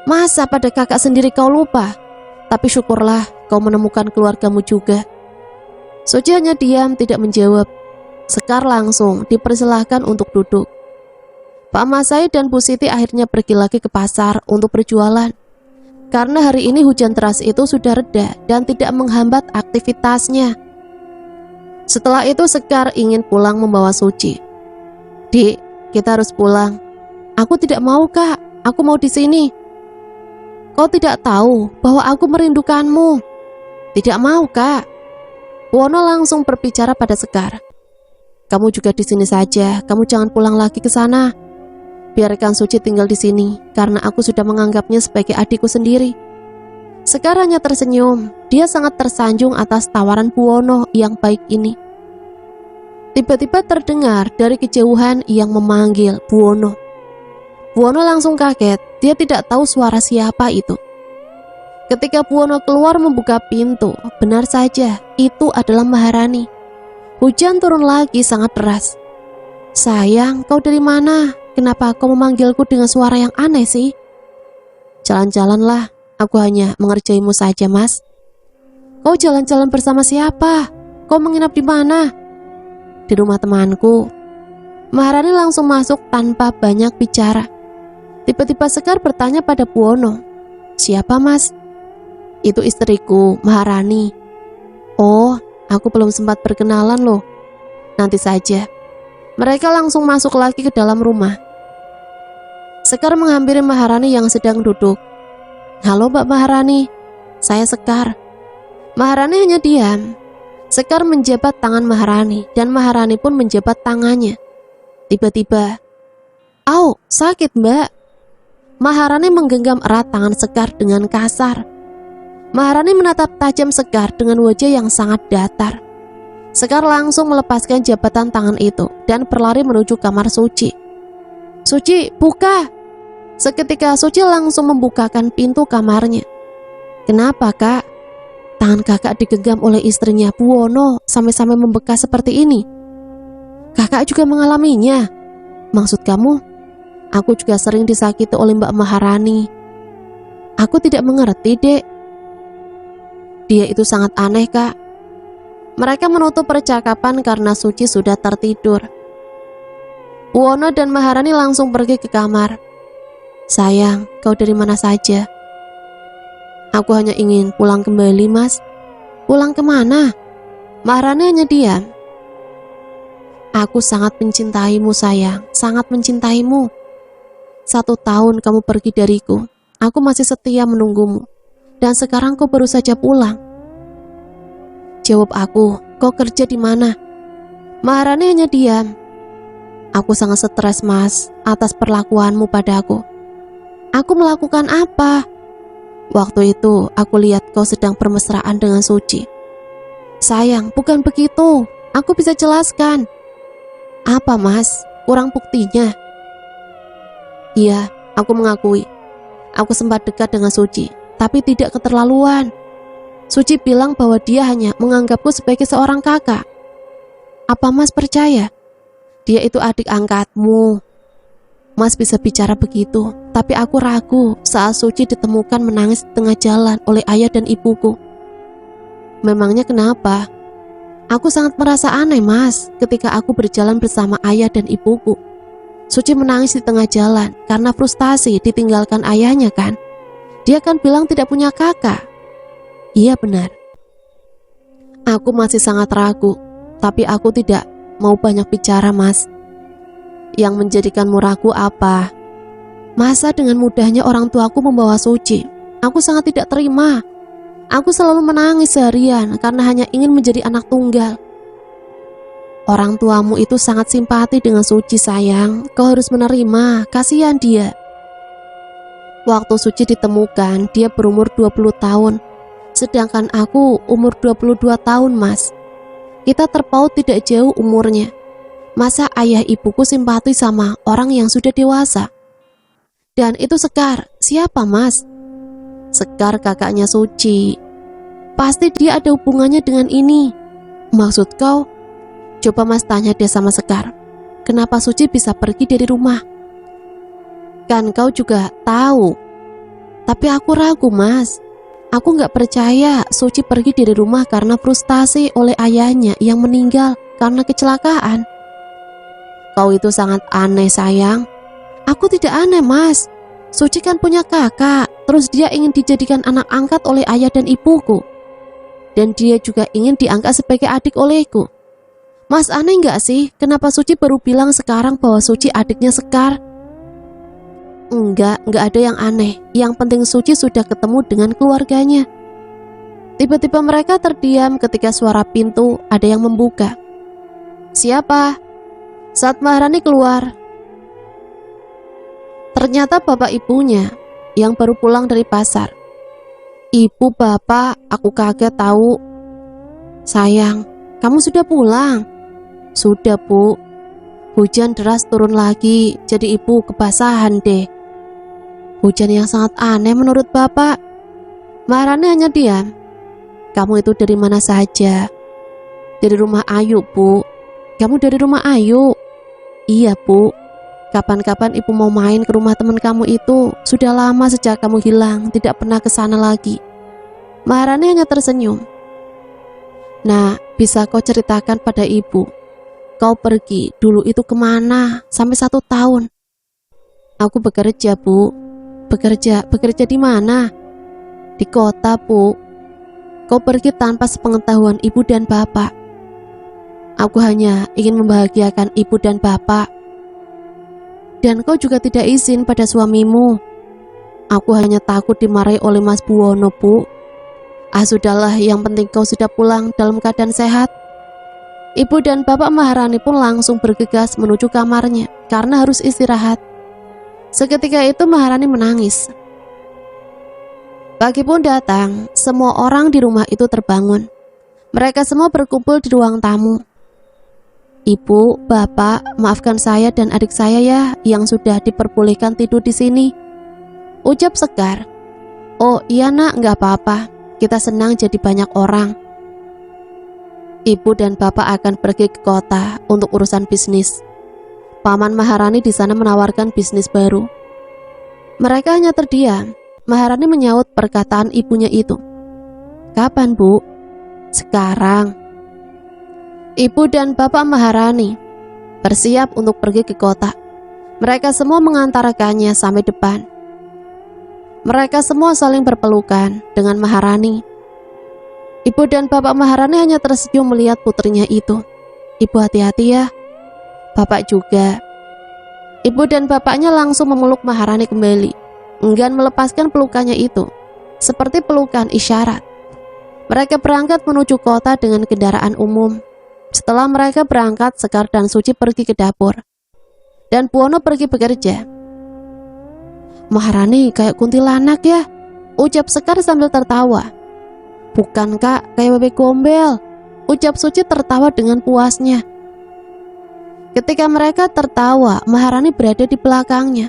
Masa pada kakak sendiri kau lupa? Tapi syukurlah kau menemukan keluargamu juga. Suci hanya diam, tidak menjawab. Sekar langsung dipersilahkan untuk duduk. Pak Mas Said dan Bu Siti akhirnya pergi lagi ke pasar untuk berjualan. Karena hari ini hujan deras itu sudah reda dan tidak menghambat aktivitasnya. Setelah itu Sekar ingin pulang membawa Suci. Dik, kita harus pulang. Aku tidak mau, Kak. Aku mau di sini. Kau tidak tahu bahwa aku merindukanmu. Tidak mau, Kak. Buwono langsung berbicara pada Sekar. Kamu juga di sini saja. Kamu jangan pulang lagi ke sana. Biarkan Suci tinggal di sini, karena aku sudah menganggapnya sebagai adikku sendiri. Sekar hanya tersenyum. Dia sangat tersanjung atas tawaran Buwono yang baik ini. Tiba-tiba terdengar dari kejauhan yang memanggil Buwono. Buwono langsung kaget. Dia tidak tahu suara siapa itu. Ketika Buwono keluar membuka pintu, benar saja itu adalah Maharani. Hujan turun lagi sangat deras. Sayang, kau dari mana? Kenapa kau memanggilku dengan suara yang aneh sih? Jalan-jalanlah, aku hanya mengerjaimu saja, Mas. Kau jalan-jalan bersama siapa? Kau menginap di mana? Di rumah temanku. Maharani langsung masuk tanpa banyak bicara. Tiba-tiba Sekar bertanya pada Buwono. Siapa, Mas? Itu istriku, Maharani. Oh, aku belum sempat berkenalan loh. Nanti saja. Mereka langsung masuk lagi ke dalam rumah. Sekar menghampiri Maharani yang sedang duduk. Halo Mbak Maharani, saya Sekar. Maharani hanya diam. Sekar menjabat tangan Maharani dan Maharani pun menjabat tangannya. Tiba-tiba, au, sakit Mbak. Maharani menggenggam erat tangan Sekar dengan kasar. Maharani menatap tajam Sekar dengan wajah yang sangat datar. Sekar langsung melepaskan jabatan tangan itu dan berlari menuju kamar Suci. Suci, buka! Seketika Suci langsung membukakan pintu kamarnya. Kenapa, Kak? Tangan kakak digenggam oleh istrinya Buwono sampai-sampai membekas seperti ini. Kakak juga mengalaminya. Maksud kamu? Aku juga sering disakiti oleh Mbak Maharani. Aku tidak mengerti, Dek. Dia itu sangat aneh, Kak. Mereka menutup percakapan karena Suci sudah tertidur. Buwono dan Maharani langsung pergi ke kamar. Sayang, kau dari mana saja? Aku hanya ingin pulang kembali, Mas. Pulang kemana? Maharani hanya diam. Aku sangat mencintaimu, sayang. Sangat mencintaimu. 1 tahun kamu pergi dariku. Aku masih setia menunggumu. Dan sekarang kau baru saja pulang. Jawab aku, kau kerja di mana? Maharani hanya diam. Aku sangat stres, Mas, atas perlakuanmu padaku. Aku melakukan apa? Waktu itu aku lihat kau sedang bermesraan dengan Suci. Sayang, bukan begitu. Aku bisa jelaskan. Apa, Mas? Kurang buktinya? Iya, aku mengakui. Aku sempat dekat dengan Suci, tapi tidak keterlaluan. Suci bilang bahwa dia hanya menganggapku sebagai seorang kakak. Apa Mas percaya? Dia itu adik angkatmu. Mas bisa bicara begitu, tapi aku ragu saat Suci ditemukan menangis di tengah jalan oleh ayah dan ibuku. Memangnya kenapa? Aku sangat merasa aneh, Mas, ketika aku berjalan bersama ayah dan ibuku. Suci menangis di tengah jalan karena frustasi ditinggalkan ayahnya kan. Dia kan bilang tidak punya kakak. Iya benar. Aku masih sangat ragu, tapi aku tidak mau banyak bicara, Mas. Yang menjadikanmu ragu apa? Masa dengan mudahnya orang tuaku membawa Suci? Aku sangat tidak terima. Aku selalu menangis seharian karena hanya ingin menjadi anak tunggal. Orang tuamu itu sangat simpati dengan Suci sayang. Kau harus menerima, kasihan dia. Waktu Suci ditemukan, dia berumur 20 tahun. Sedangkan aku umur 22 tahun, Mas. Kita terpaut tidak jauh umurnya. Masa ayah ibuku simpati sama orang yang sudah dewasa? Dan itu Sekar, siapa Mas? Sekar kakaknya Suci. Pasti dia ada hubungannya dengan ini. Maksud kau? Coba Mas tanya dia sama Sekar. Kenapa Suci bisa pergi dari rumah? Kan kau juga tahu. Tapi aku ragu Mas. Aku gak percaya Suci pergi dari rumah karena frustasi oleh ayahnya yang meninggal karena kecelakaan. Kau itu sangat aneh sayang. Aku tidak aneh Mas. Suci kan punya kakak. Terus dia ingin dijadikan anak angkat oleh ayah dan ibuku. Dan dia juga ingin diangkat sebagai adik olehku. Mas aneh gak sih? Kenapa Suci baru bilang sekarang bahwa Suci adiknya Sekar? Enggak ada yang aneh. Yang penting Suci sudah ketemu dengan keluarganya. Tiba-tiba mereka terdiam ketika suara pintu ada yang membuka. Siapa? Saat Maharani keluar, ternyata bapak ibunya yang baru pulang dari pasar. Ibu, bapak, aku kaget tahu. Sayang, kamu sudah pulang? Sudah bu. Hujan deras turun lagi, jadi ibu kebasahan deh. Hujan yang sangat aneh menurut bapak. Maharani hanya diam. Kamu itu dari mana saja? Dari rumah Ayu bu. Kamu dari rumah Ayu? Iya bu. Kapan-kapan ibu mau main ke rumah teman kamu itu. Sudah lama sejak kamu hilang, tidak pernah ke sana lagi. Maharani hanya tersenyum. Nah, bisa kau ceritakan pada ibu, kau pergi dulu itu kemana sampai 1 tahun? Aku bekerja bu. Bekerja di mana? Di kota bu. Kau pergi tanpa sepengetahuan ibu dan bapak. Aku hanya ingin membahagiakan ibu dan bapak. Dan kau juga tidak izin pada suamimu. Aku hanya takut dimarahi oleh Mas Buwono bu. Sudahlah, yang penting kau sudah pulang dalam keadaan sehat. Ibu dan bapak Maharani pun langsung bergegas menuju kamarnya karena harus istirahat. Seketika itu Maharani menangis. Pagi pun datang, semua orang di rumah itu terbangun. Mereka semua berkumpul di ruang tamu. Ibu, bapak, maafkan saya dan adik saya ya yang sudah diperbolehkan tidur di sini. Ucap Sekar. Oh iya nak, nggak apa-apa. Kita senang jadi banyak orang. Ibu dan bapak akan pergi ke kota untuk urusan bisnis. Paman Maharani di sana menawarkan bisnis baru. Mereka hanya terdiam. Maharani menyaut perkataan ibunya itu. Kapan bu? Sekarang. Ibu dan bapak Maharani bersiap untuk pergi ke kota. Mereka semua mengantarkannya sampai depan. Mereka semua saling berpelukan dengan Maharani. Ibu dan bapak Maharani hanya tersenyum melihat putrinya itu. Ibu hati-hati ya. Bapak juga. Ibu dan bapaknya langsung memeluk Maharani kembali. Enggan melepaskan pelukannya itu. Seperti pelukan isyarat. Mereka berangkat menuju kota dengan kendaraan umum. Setelah mereka berangkat, Sekar dan Suci pergi ke dapur. Dan Buwono pergi bekerja. Maharani kayak kuntilanak ya, ucap Sekar sambil tertawa. Bukan kak, kayak bebek gombel, ucap Suci tertawa dengan puasnya. Ketika mereka tertawa, Maharani berada di belakangnya.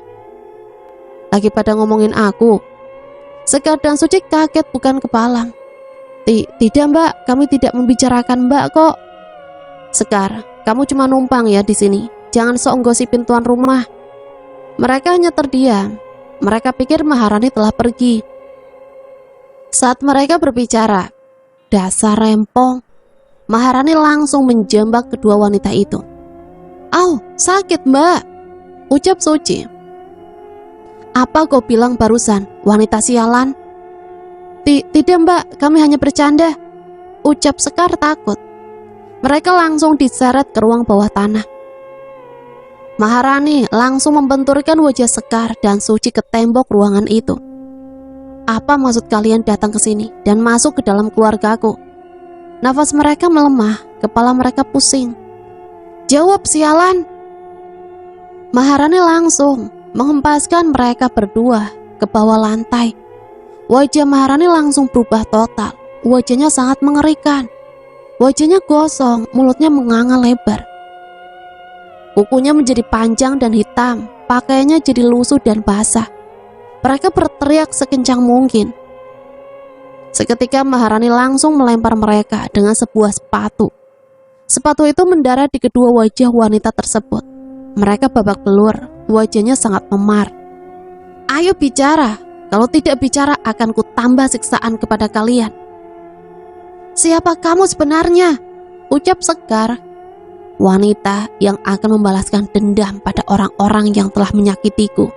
Lagi pada ngomongin aku? Sekar dan Suci kaget bukan kepalang. Tidak mbak, kami tidak membicarakan mbak kok. Sekar, kamu cuma numpang ya di sini. Jangan sok gosipin tuan rumah. Mereka hanya terdiam. Mereka pikir Maharani telah pergi. Saat mereka berbicara, dasar rempong, Maharani langsung menjambak kedua wanita itu. Au, sakit mbak, ucap Suci. Apa kau bilang barusan, wanita sialan? Tidak mbak, kami hanya bercanda, ucap Sekar takut. Mereka langsung diseret ke ruang bawah tanah. Maharani langsung membenturkan wajah Sekar dan Suci ke tembok ruangan itu. Apa maksud kalian datang ke sini dan masuk ke dalam keluargaku? Nafas mereka melemah, kepala mereka pusing. Jawab, sialan! Maharani langsung menghempaskan mereka berdua ke bawah lantai. Wajah Maharani langsung berubah total. Wajahnya sangat mengerikan. Wajahnya gosong, mulutnya menganga lebar. Kukunya menjadi panjang dan hitam, pakaiannya jadi lusuh dan basah. Mereka berteriak sekencang mungkin. Seketika Maharani langsung melempar mereka dengan sebuah sepatu. Sepatu itu mendarat di kedua wajah wanita tersebut. Mereka babak belur, wajahnya sangat memar. Ayo bicara, kalau tidak bicara akan kutambah siksaan kepada kalian. Siapa kamu sebenarnya? Ucap Sekar. Wanita yang akan membalaskan dendam pada orang-orang yang telah menyakitiku.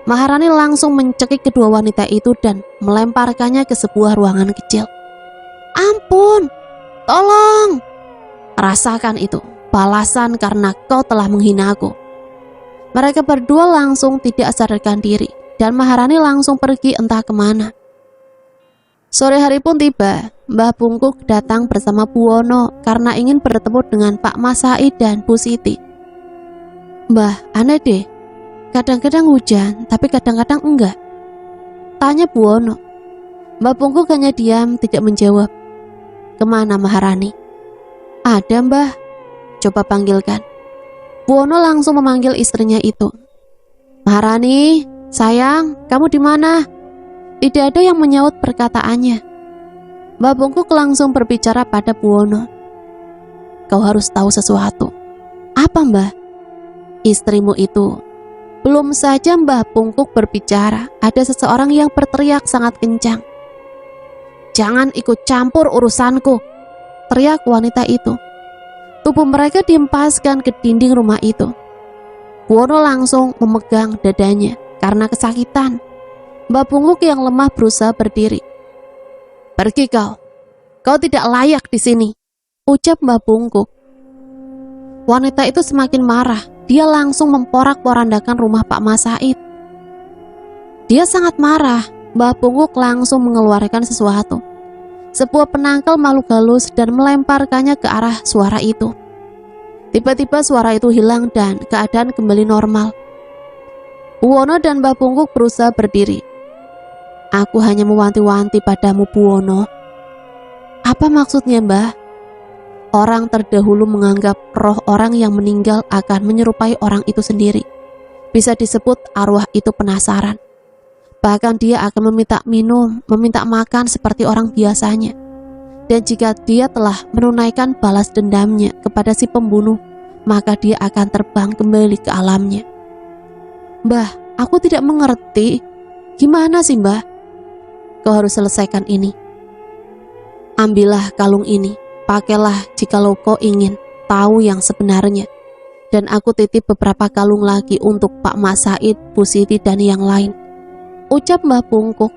Maharani langsung mencekik kedua wanita itu dan melemparkannya ke sebuah ruangan kecil. Ampun, tolong. Rasakan itu, balasan karena kau telah menghina aku. Mereka berdua langsung tidak sadarkan diri dan Maharani langsung pergi entah kemana. Sore hari pun tiba. Mbah Pungkuk datang bersama Buwono karena ingin bertemu dengan Pak Mas Said dan Bu Siti. Mbah, aneh deh. Kadang-kadang hujan, tapi kadang-kadang enggak. Tanya Buwono. Mbah Pungkuk hanya diam, tidak menjawab. Kemana Maharani? Ada, Mbah. Coba panggilkan. Buwono langsung memanggil istrinya itu. Maharani, sayang, kamu di mana? Tidak ada yang menyaut perkataannya. Mbah Pungkuk langsung berbicara pada Buwono. Kau harus tahu sesuatu. Apa, Mbah? Istrimu itu. Belum saja Mbah Pungkuk berbicara, ada seseorang yang berteriak sangat kencang. Jangan ikut campur urusanku, teriak wanita itu. Tubuh mereka dihempaskan ke dinding rumah itu. Buwono langsung memegang dadanya karena kesakitan. Mbah Pungkuk yang lemah berusaha berdiri. Pergi kau tidak layak di sini, ucap Mbah Pungkuk. Wanita itu semakin marah, dia langsung memporak-porandakan rumah Pak Mas Said. Dia sangat marah, Mbah Pungkuk langsung mengeluarkan sesuatu. Sebuah penangkal makhluk halus dan melemparkannya ke arah suara itu. Tiba-tiba suara itu hilang dan keadaan kembali normal. Buwono dan Mbah Pungkuk berusaha berdiri. Aku hanya mewanti-wanti padamu, Buwono. Apa maksudnya, Mbah? Orang terdahulu menganggap roh orang yang meninggal akan menyerupai orang itu sendiri. Bisa disebut arwah itu penasaran. Bahkan dia akan meminta minum, meminta makan seperti orang biasanya. Dan jika dia telah menunaikan balas dendamnya kepada si pembunuh, maka dia akan terbang kembali ke alamnya. Mbah, aku tidak mengerti. Gimana sih, Mbah? Kau harus selesaikan ini. Ambillah kalung ini, pakailah jikalau kau ingin tahu yang sebenarnya. Dan aku titip beberapa kalung lagi untuk Pak Mas Said, Bu Siti dan yang lain, ucap Mbah Pungkuk.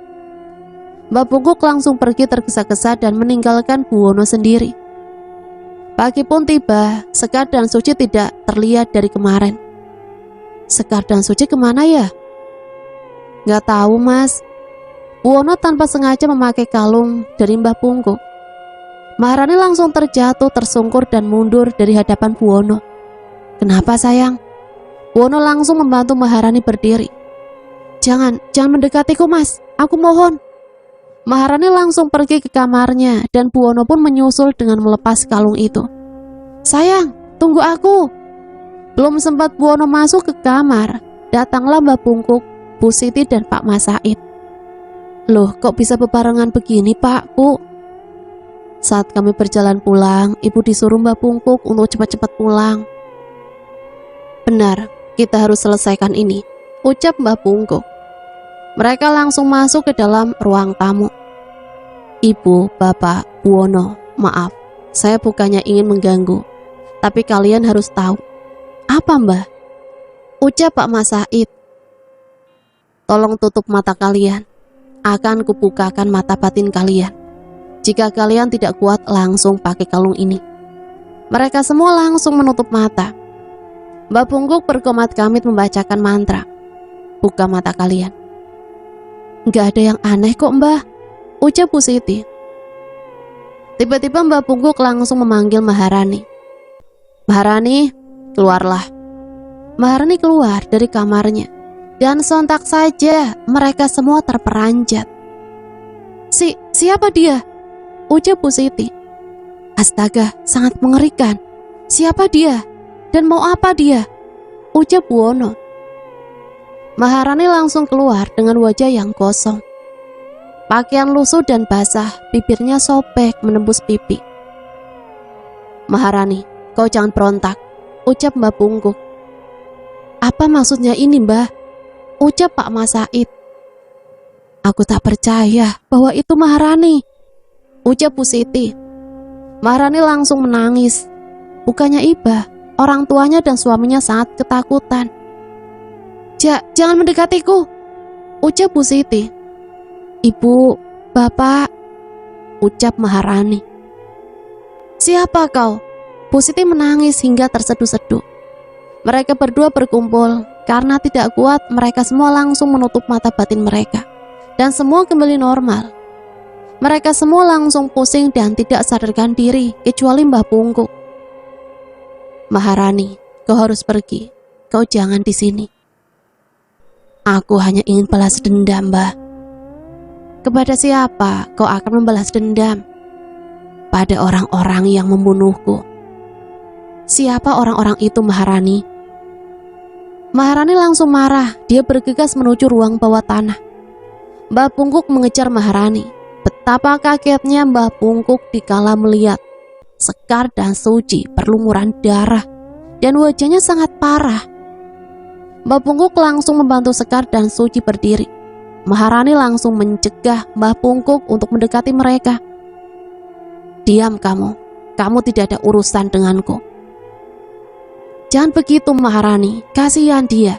Mbah Pungkuk langsung pergi tergesa-gesa dan meninggalkan Buwono sendiri. Pagi pun tiba, Sekar dan Suci tidak terlihat dari kemarin. Sekar dan Suci kemana ya? Gak tahu, Mas. Buwono tanpa sengaja memakai kalung dari Mbah Pungkuk. Maharani langsung terjatuh, tersungkur dan mundur dari hadapan Buwono. Kenapa, sayang? Buwono langsung membantu Maharani berdiri. Jangan mendekatiku, Mas. Aku mohon. Maharani langsung pergi ke kamarnya dan Buwono pun menyusul dengan melepas kalung itu. Sayang, tunggu aku. Belum sempat Buwono masuk ke kamar, datanglah Mbah Pungkuk, Bu Siti dan Pak Mas Said. Loh, kok bisa bebarengan begini, Pak, Bu? Saat kami berjalan pulang, Ibu disuruh Mbah Pungkuk untuk cepat-cepat pulang. Benar, kita harus selesaikan ini, ucap Mbah Pungkuk. Mereka langsung masuk ke dalam ruang tamu. Ibu, Bapak, Buwono, maaf, saya bukannya ingin mengganggu, tapi kalian harus tahu. Apa, Mbah? Ucap Pak Mas Said. Tolong tutup mata kalian. Akan kubukakan mata batin kalian. Jika kalian tidak kuat, langsung pakai kalung ini. Mereka semua langsung menutup mata. Mbak Pungkuk berkomat kamit membacakan mantra. Buka mata kalian. Gak ada yang aneh kok mbah, ucap Bu Siti. Tiba-tiba Mbak Pungkuk langsung memanggil Maharani. Maharani, keluarlah. Maharani keluar dari kamarnya. Dan sontak saja mereka semua terperanjat. Siapa dia? Ucap Bu Siti. Astaga, sangat mengerikan. Siapa dia? Dan mau apa dia? Ucap Bu Wono. Maharani langsung keluar dengan wajah yang kosong. Pakaian lusuh dan basah, bibirnya sobek menembus pipi. Maharani, kau jangan berontak, ucap Mbak Pungkuk. Apa maksudnya ini mbah? Ucap Pak Mas Said. Aku tak percaya bahwa itu Maharani, ucap Bu Siti. Maharani langsung menangis. Bukannya iba, orang tuanya dan suaminya sangat ketakutan. Jangan mendekatiku, ucap Bu Siti. Ibu, bapak, ucap Maharani. Siapa kau? Bu Siti menangis hingga terseduh-seduh. Mereka berdua berkumpul. Karena tidak kuat, mereka semua langsung menutup mata batin mereka. Dan semua kembali normal. Mereka semua langsung pusing dan tidak sadarkan diri, kecuali Mbah Pungkuk. Maharani, kau harus pergi. Kau jangan di sini. Aku hanya ingin balas dendam, Mbah. Kepada siapa kau akan membalas dendam? Pada orang-orang yang membunuhku. Siapa orang-orang itu, Maharani? Maharani langsung marah. Dia bergegas menuju ruang bawah tanah. Mbah Pungkuk mengejar Maharani. Betapa kagetnya Mbah Pungkuk dikala melihat Sekar dan Suci berlumuran darah dan wajahnya sangat parah. Mbah Pungkuk langsung membantu Sekar dan Suci berdiri. Maharani langsung mencegah Mbah Pungkuk untuk mendekati mereka. Diam kamu tidak ada urusan denganku. Jangan begitu Maharani, kasihan dia,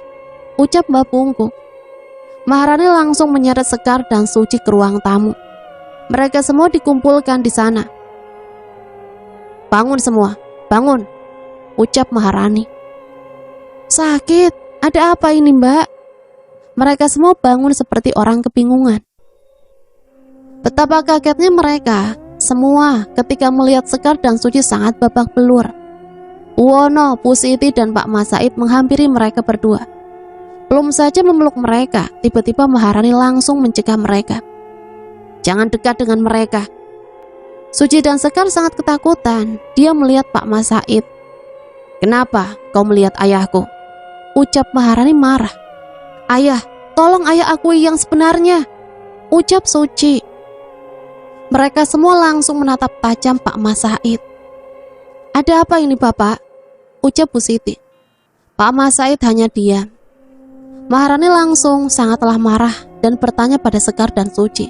ucap Mbah Pungkuk. Maharani langsung menyeret Sekar dan Suci ke ruang tamu. Mereka semua dikumpulkan di sana. Bangun semua, bangun, ucap Maharani. Sakit. Ada apa ini mbak? Mereka semua bangun seperti orang kebingungan. Betapa kagetnya mereka semua ketika melihat Sekar dan Suci sangat babak belur. Wono, Bu Siti dan Pak Mas Said menghampiri mereka berdua. Belum saja memeluk mereka, tiba-tiba Maharani langsung mencegah mereka. Jangan dekat dengan mereka. Suci dan Sekar sangat ketakutan. Dia melihat Pak Mas Said. Kenapa kau melihat ayahku? Ucap Maharani marah. Ayah, tolong ayah akui yang sebenarnya, ucap Suci. Mereka semua langsung menatap tajam Pak Mas Said. Ada apa ini bapak? Ucap Bu Siti. Pak Mas Said hanya diam. Maharani langsung sangatlah marah dan bertanya pada Sekar dan Suci.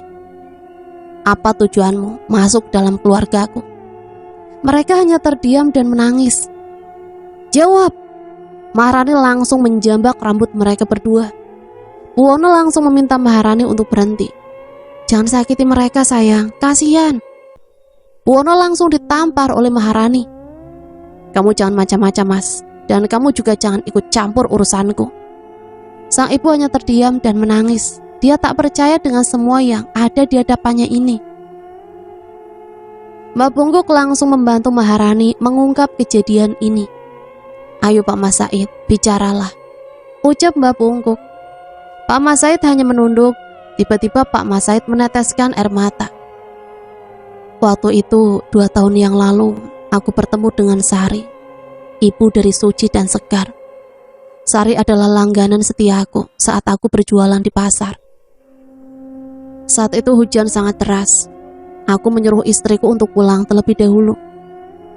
Apa tujuanmu masuk dalam keluargaku? Mereka hanya terdiam dan menangis. Jawab! Maharani langsung menjambak rambut mereka berdua. Bu Wono langsung meminta Maharani untuk berhenti. Jangan sakiti mereka sayang, kasihan. Bu Wono langsung ditampar oleh Maharani. Kamu jangan macam-macam mas, dan kamu juga jangan ikut campur urusanku. Sang ibu hanya terdiam dan menangis. Dia tak percaya dengan semua yang ada di hadapannya ini. Mbak Pungkuk langsung membantu Maharani mengungkap kejadian ini. Ayo Pak Mas Said, bicaralah, ucap Mbak Pungkuk. Pak Mas Said hanya menunduk. Tiba-tiba Pak Mas Said meneteskan air mata. Waktu itu 2 tahun yang lalu aku bertemu dengan Sari, ibu dari Suci dan Sekar. Sari adalah langganan setiaku saat aku berjualan di pasar. Saat itu hujan sangat deras. Aku menyuruh istriku untuk pulang terlebih dahulu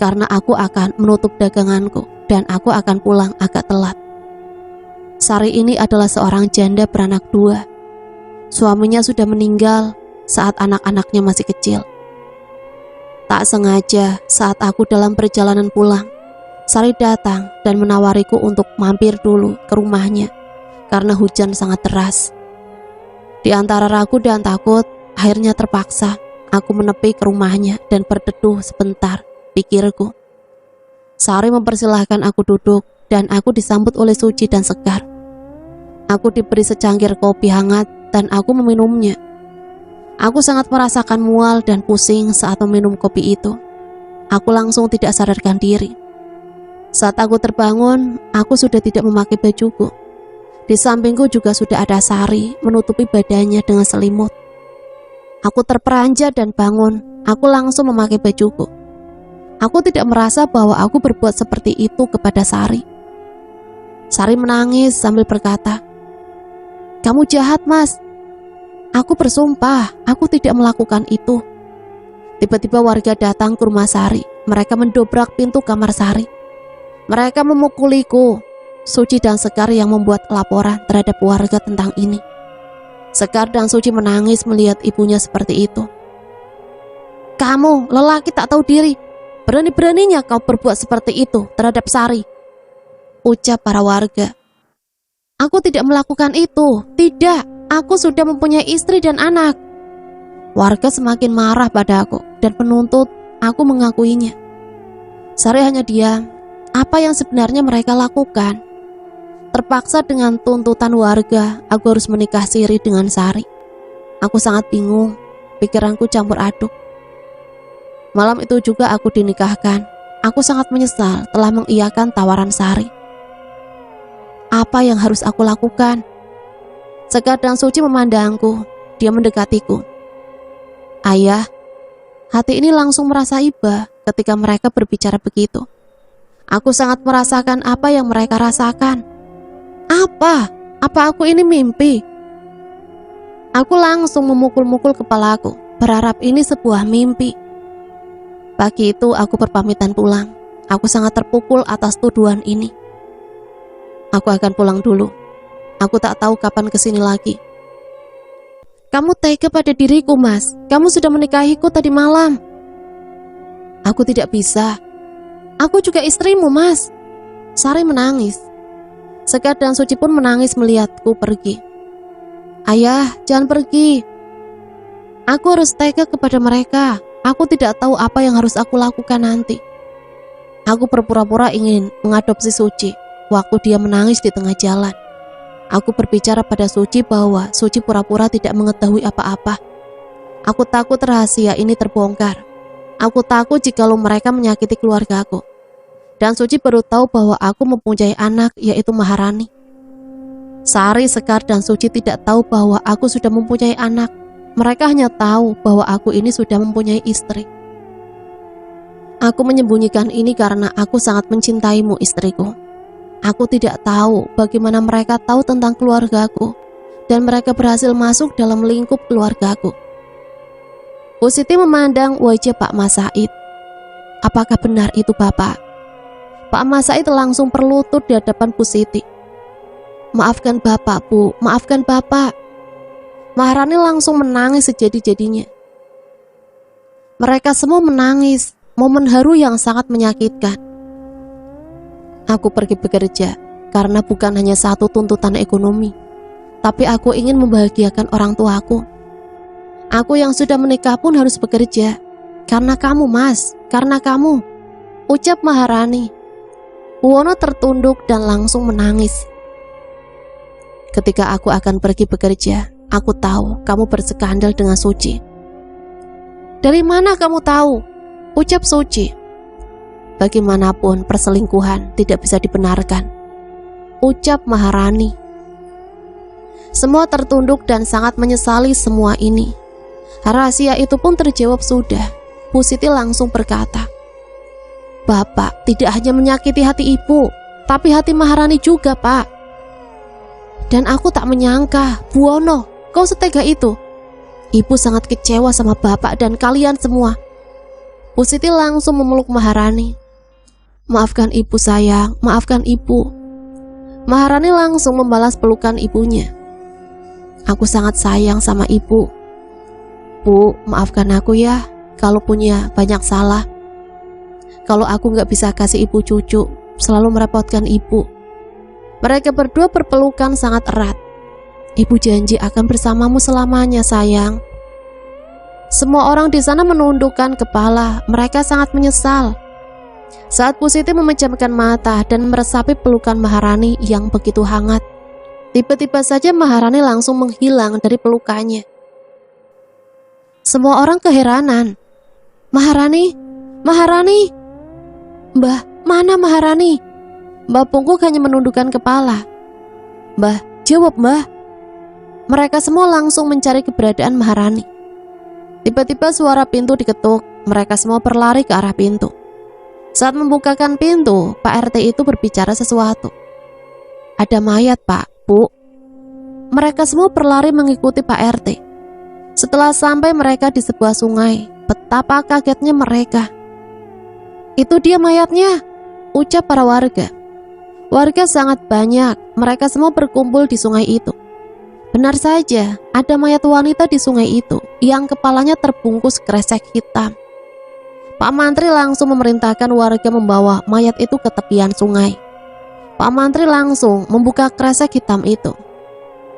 karena aku akan menutup daganganku dan aku akan pulang agak telat. Sari ini adalah seorang janda beranak 2. Suaminya sudah meninggal saat anak-anaknya masih kecil. Tak sengaja saat aku dalam perjalanan pulang, Sari datang dan menawariku untuk mampir dulu ke rumahnya karena hujan sangat deras. Di antara ragu dan takut, akhirnya terpaksa aku menepi ke rumahnya dan berteduh sebentar, pikirku. Sari mempersilahkan aku duduk dan aku disambut oleh Suci dan Sekar. Aku diberi secangkir kopi hangat dan aku meminumnya. Aku sangat merasakan mual dan pusing saat meminum kopi itu. Aku langsung tidak sadarkan diri. Saat aku terbangun, aku sudah tidak memakai bajuku. Di sampingku juga sudah ada Sari menutupi badannya dengan selimut. Aku terperanjat dan bangun. Aku langsung memakai bajuku. Aku tidak merasa bahwa aku berbuat seperti itu kepada Sari. Sari menangis sambil berkata, "Kamu jahat, Mas. Aku bersumpah, aku tidak melakukan itu." Tiba-tiba warga datang ke rumah Sari. Mereka mendobrak pintu kamar Sari. Mereka memukuliku. Suci dan Sekar yang membuat laporan terhadap warga tentang ini. Sekar dan Suci menangis melihat ibunya seperti itu. "Kamu, lelaki tak tahu diri, berani-beraninya kau berbuat seperti itu terhadap Sari," ucap para warga. "Aku tidak melakukan itu. Tidak, aku sudah mempunyai istri dan anak." Warga semakin marah pada aku dan menuntut aku mengakuinya. Sari hanya diam. Apa yang sebenarnya mereka lakukan? Terpaksa dengan tuntutan warga, aku harus menikah siri dengan Sari. Aku sangat bingung, pikiranku campur aduk. Malam itu juga aku dinikahkan. Aku sangat menyesal telah mengiyakan tawaran Sari. Apa yang harus aku lakukan? Sekar dan Suci memandangku. Dia mendekatiku. "Ayah." Hati ini langsung merasa iba ketika mereka berbicara begitu. Aku sangat merasakan apa yang mereka rasakan. Apa aku ini mimpi? Aku langsung memukul-mukul kepalaku, berharap ini sebuah mimpi. Pagi itu aku berpamitan pulang. Aku sangat terpukul atas tuduhan ini. Aku akan pulang dulu. Aku tak tahu kapan kesini lagi. "Kamu tega pada diriku, Mas. Kamu sudah menikahiku tadi malam." "Aku tidak bisa. Aku juga istrimu, Mas." Sari menangis. Sekar dan Suci pun menangis melihatku pergi. "Ayah, jangan pergi. Aku harus tega kepada mereka. Aku tidak tahu apa yang harus aku lakukan nanti." Aku berpura-pura ingin mengadopsi Suci waktu dia menangis di tengah jalan. Aku berbicara pada Suci bahwa Suci pura-pura tidak mengetahui apa-apa. Aku takut rahasia ini terbongkar. Aku takut jikalau mereka menyakiti keluargaku. Dan Suci baru tahu bahwa aku mempunyai anak, yaitu Maharani. Sari, Sekar, dan Suci tidak tahu bahwa aku sudah mempunyai anak. Mereka hanya tahu bahwa aku ini sudah mempunyai istri. Aku menyembunyikan ini karena aku sangat mencintaimu, istriku. Aku tidak tahu bagaimana mereka tahu tentang keluargaku, dan mereka berhasil masuk dalam lingkup keluargaku. Bu Siti memandang wajah Pak Mas Said. "Apakah benar itu, Bapak?" Pak Mas Said langsung berlutut di hadapan Bu Siti. "Maafkan Bapak, Bu, maafkan Bapak." Maharani langsung menangis sejadi-jadinya. Mereka semua menangis, momen haru yang sangat menyakitkan. Aku pergi bekerja karena bukan hanya satu tuntutan ekonomi, tapi aku ingin membahagiakan orang tuaku. Aku yang sudah menikah pun harus bekerja. "Karena kamu, Mas, karena kamu," ucap Maharani. Wono tertunduk dan langsung menangis. "Ketika aku akan pergi bekerja, aku tahu kamu bersekandal dengan Suci." "Dari mana kamu tahu?" ucap Suci. "Bagaimanapun perselingkuhan tidak bisa dibenarkan," ucap Maharani. Semua tertunduk dan sangat menyesali semua ini. Rahasia itu pun terjawab sudah. Bu Siti langsung berkata, "Bapak tidak hanya menyakiti hati ibu, tapi hati Maharani juga, Pak. Dan aku tak menyangka, Bu Wono, kau setega itu. Ibu sangat kecewa sama Bapak dan kalian semua." Bu Siti langsung memeluk Maharani. "Maafkan ibu sayang, maafkan ibu." Maharani langsung membalas pelukan ibunya. "Aku sangat sayang sama ibu. Bu, maafkan aku ya kalau punya banyak salah. Kalau aku gak bisa kasih ibu cucu, selalu merepotkan ibu." Mereka berdua berpelukan sangat erat. "Ibu janji akan bersamamu selamanya, sayang." Semua orang di sana menundukkan kepala. Mereka sangat menyesal. Saat Bu Siti memejamkan mata dan meresapi pelukan Maharani yang begitu hangat, tiba-tiba saja Maharani langsung menghilang dari pelukannya. Semua orang keheranan. Maharani, Maharani. Mbah, mana Maharani? Mbah Pungkuk hanya menundukkan kepala. Mbah, jawab Mbah. Mereka semua langsung mencari keberadaan Maharani. Tiba-tiba suara pintu diketuk. Mereka semua berlari ke arah pintu. Saat membukakan pintu, Pak RT itu berbicara sesuatu. Ada mayat, Pak, Bu. Mereka semua berlari mengikuti Pak RT. Setelah sampai mereka di sebuah sungai, betapa kagetnya mereka. Itu dia mayatnya, ucap para warga. Warga sangat banyak, mereka semua berkumpul di sungai itu. Benar saja, ada mayat wanita di sungai itu yang kepalanya terbungkus kresek hitam. Pak Mantri langsung memerintahkan warga membawa mayat itu ke tepian sungai. Pak Mantri langsung membuka kresek hitam itu.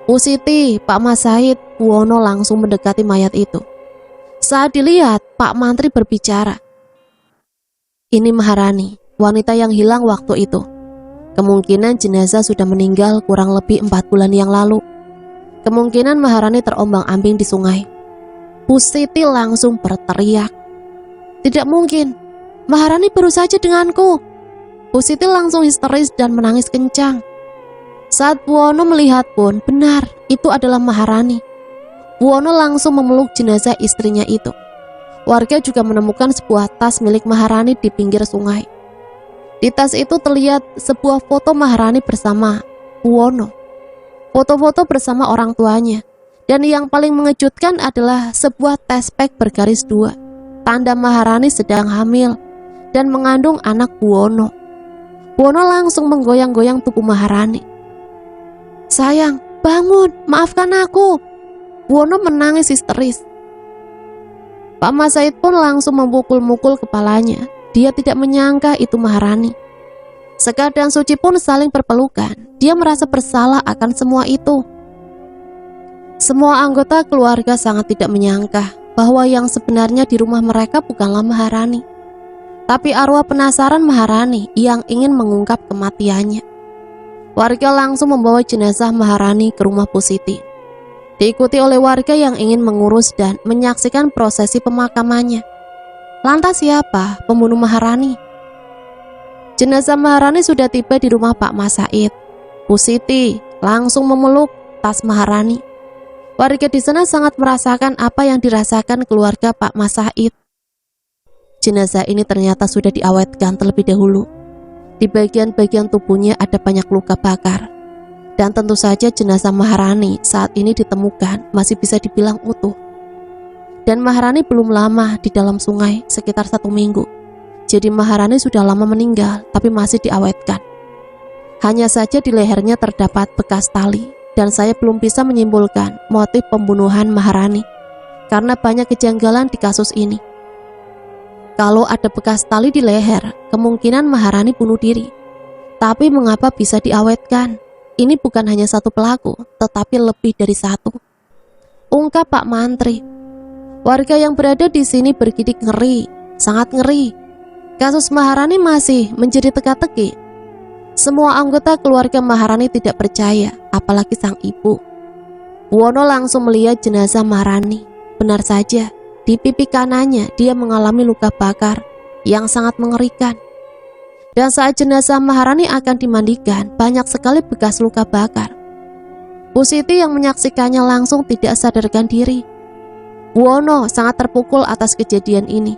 Bu Siti, Pak Mas Said, Bu Wono langsung mendekati mayat itu. Saat dilihat, Pak Mantri berbicara. Ini Maharani, wanita yang hilang waktu itu. Kemungkinan jenazah sudah meninggal kurang lebih 4 bulan yang lalu. Kemungkinan Maharani terombang-ambing di sungai. Bu Siti langsung berteriak. Tidak mungkin, Maharani baru saja denganku. Bu Siti langsung histeris dan menangis kencang. Saat Bu Wono melihat pun, benar, itu adalah Maharani. Bu Wono langsung memeluk jenazah istrinya itu. Warga juga menemukan sebuah tas milik Maharani di pinggir sungai. Di tas itu terlihat sebuah foto Maharani bersama Bu Wono. Foto-foto bersama orang tuanya. Dan yang paling mengejutkan adalah sebuah tespek bergaris 2. Tanda Maharani sedang hamil dan mengandung anak Bu Wono. Bu Wono langsung menggoyang-goyang tubuh Maharani. Sayang, bangun, maafkan aku. Bu Wono menangis histeris. Pak Mas Said pun langsung memukul-mukul kepalanya. Dia tidak menyangka itu Maharani. Sekar dan Suci pun saling berpelukan. Dia merasa bersalah akan semua itu. Semua anggota keluarga sangat tidak menyangka bahwa yang sebenarnya di rumah mereka bukanlah Maharani, tapi arwah penasaran Maharani yang ingin mengungkap kematiannya. Warga langsung membawa jenazah Maharani ke rumah Bu Siti, diikuti oleh warga yang ingin mengurus dan menyaksikan prosesi pemakamannya. Lantas siapa pembunuh Maharani? Jenazah Maharani sudah tiba di rumah Pak Mas Said. Bu Siti langsung memeluk tas Maharani. Warga di sana sangat merasakan apa yang dirasakan keluarga Pak Mas Said. Jenazah ini ternyata sudah diawetkan terlebih dahulu. Di bagian-bagian tubuhnya ada banyak luka bakar. Dan tentu saja jenazah Maharani saat ini ditemukan masih bisa dibilang utuh. Dan Maharani belum lama di dalam sungai, sekitar 1 minggu. Jadi Maharani sudah lama meninggal, tapi masih diawetkan. Hanya saja di lehernya terdapat bekas tali, dan saya belum bisa menyimpulkan motif pembunuhan Maharani, karena banyak kejanggalan di kasus ini. Kalau ada bekas tali di leher, kemungkinan Maharani bunuh diri. Tapi mengapa bisa diawetkan? Ini bukan hanya satu pelaku, tetapi lebih dari satu. Ungkap Pak Mantri. Warga yang berada di sini bergidik ngeri, sangat ngeri. Kasus Maharani masih menjadi teka-teki. Semua anggota keluarga Maharani tidak percaya, apalagi sang ibu. Wono langsung melihat jenazah Maharani. Benar saja, di pipi kanannya dia mengalami luka bakar yang sangat mengerikan. Dan saat jenazah Maharani akan dimandikan, banyak sekali bekas luka bakar. Bu Siti yang menyaksikannya langsung tidak sadarkan diri. Wono sangat terpukul atas kejadian ini.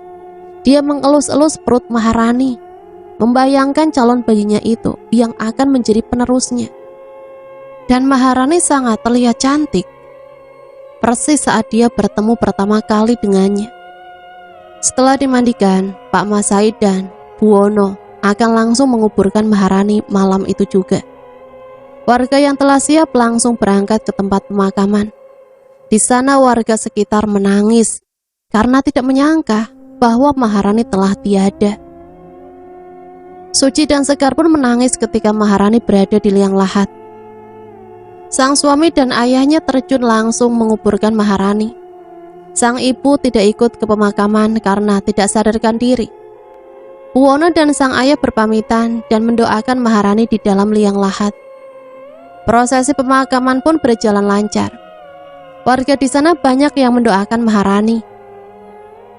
Dia mengelus-elus perut Maharani, membayangkan calon bayinya itu yang akan menjadi penerusnya. Dan Maharani sangat terlihat cantik, persis saat dia bertemu pertama kali dengannya. Setelah dimandikan, Pak Mas Said dan Bu Wono akan langsung menguburkan Maharani malam itu juga. Warga yang telah siap langsung berangkat ke tempat pemakaman. Di sana warga sekitar menangis karena tidak menyangka bahwa Maharani telah tiada. Suci dan Sekar pun menangis ketika Maharani berada di liang lahat. Sang suami dan ayahnya terjun langsung menguburkan Maharani. Sang ibu tidak ikut ke pemakaman karena tidak sadarkan diri. Buwono dan sang ayah berpamitan dan mendoakan Maharani di dalam liang lahat. Prosesi pemakaman pun berjalan lancar. Warga di sana banyak yang mendoakan Maharani.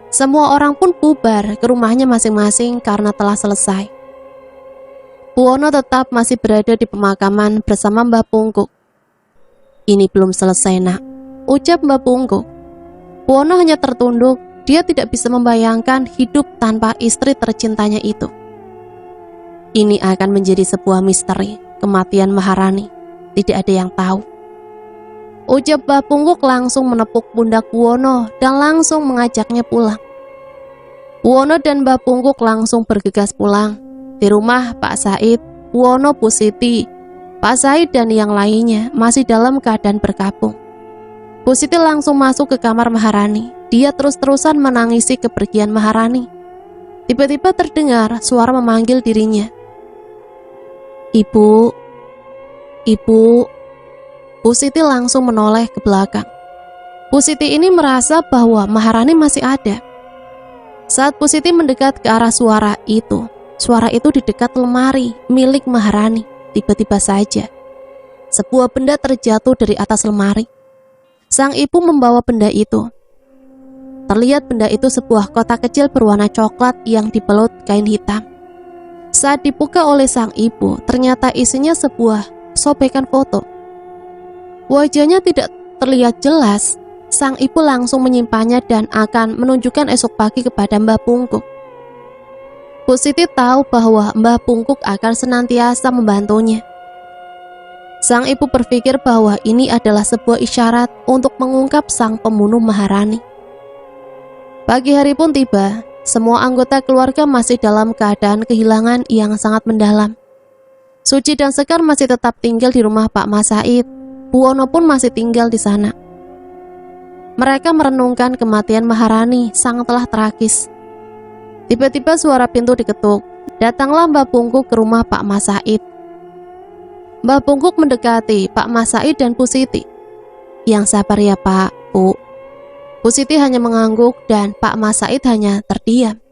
Semua orang pun bubar ke rumahnya masing-masing karena telah selesai. Buwono tetap masih berada di pemakaman bersama Mbah Pungkuk. "Ini belum selesai, Nak," ucap Mbah Pungkuk. Buwono hanya tertunduk. Dia tidak bisa membayangkan hidup tanpa istri tercintanya itu. Ini akan menjadi sebuah misteri, kematian Maharani. Tidak ada yang tahu. Ucap Mbah Pungkuk langsung menepuk pundak Buwono dan langsung mengajaknya pulang. Buwono dan Mbah Pungkuk langsung bergegas pulang. Di rumah Pak Said, Buwono, Bu Siti, Pak Said dan yang lainnya masih dalam keadaan berkabung. Bu Siti langsung masuk ke kamar Maharani. Dia terus-terusan menangisi kepergian Maharani. Tiba-tiba terdengar suara memanggil dirinya. "Ibu, Ibu." Bu Siti langsung menoleh ke belakang. Bu Siti ini merasa bahwa Maharani masih ada. Saat Bu Siti mendekat ke arah suara itu di dekat lemari milik Maharani. Tiba-tiba saja sebuah benda terjatuh dari atas lemari. Sang ibu membawa benda itu. Terlihat benda itu sebuah kotak kecil berwarna coklat yang dibelut kain hitam. Saat dibuka oleh sang ibu, ternyata isinya sebuah sobekan foto. Wajahnya tidak terlihat jelas. Sang ibu langsung menyimpannya dan akan menunjukkan esok pagi kepada Mbah Pungkuk. Bu Siti tahu bahwa Mbah Pungkuk akan senantiasa membantunya. Sang ibu berpikir bahwa ini adalah sebuah isyarat untuk mengungkap sang pembunuh Maharani. Pagi hari pun tiba. Semua anggota keluarga masih dalam keadaan kehilangan yang sangat mendalam. Suci dan Sekar masih tetap tinggal di rumah Pak Mas Said. Buwono pun masih tinggal di sana. Mereka merenungkan kematian Maharani sangatlah tragis. Tiba-tiba suara pintu diketuk. Datanglah Mbah Pungkuk ke rumah Pak Mas Said. Mbah Pungkuk mendekati Pak Mas Said dan Bu Siti. "Yang sabar ya Pak, Bu." Bu Siti hanya mengangguk dan Pak Mas Said hanya terdiam.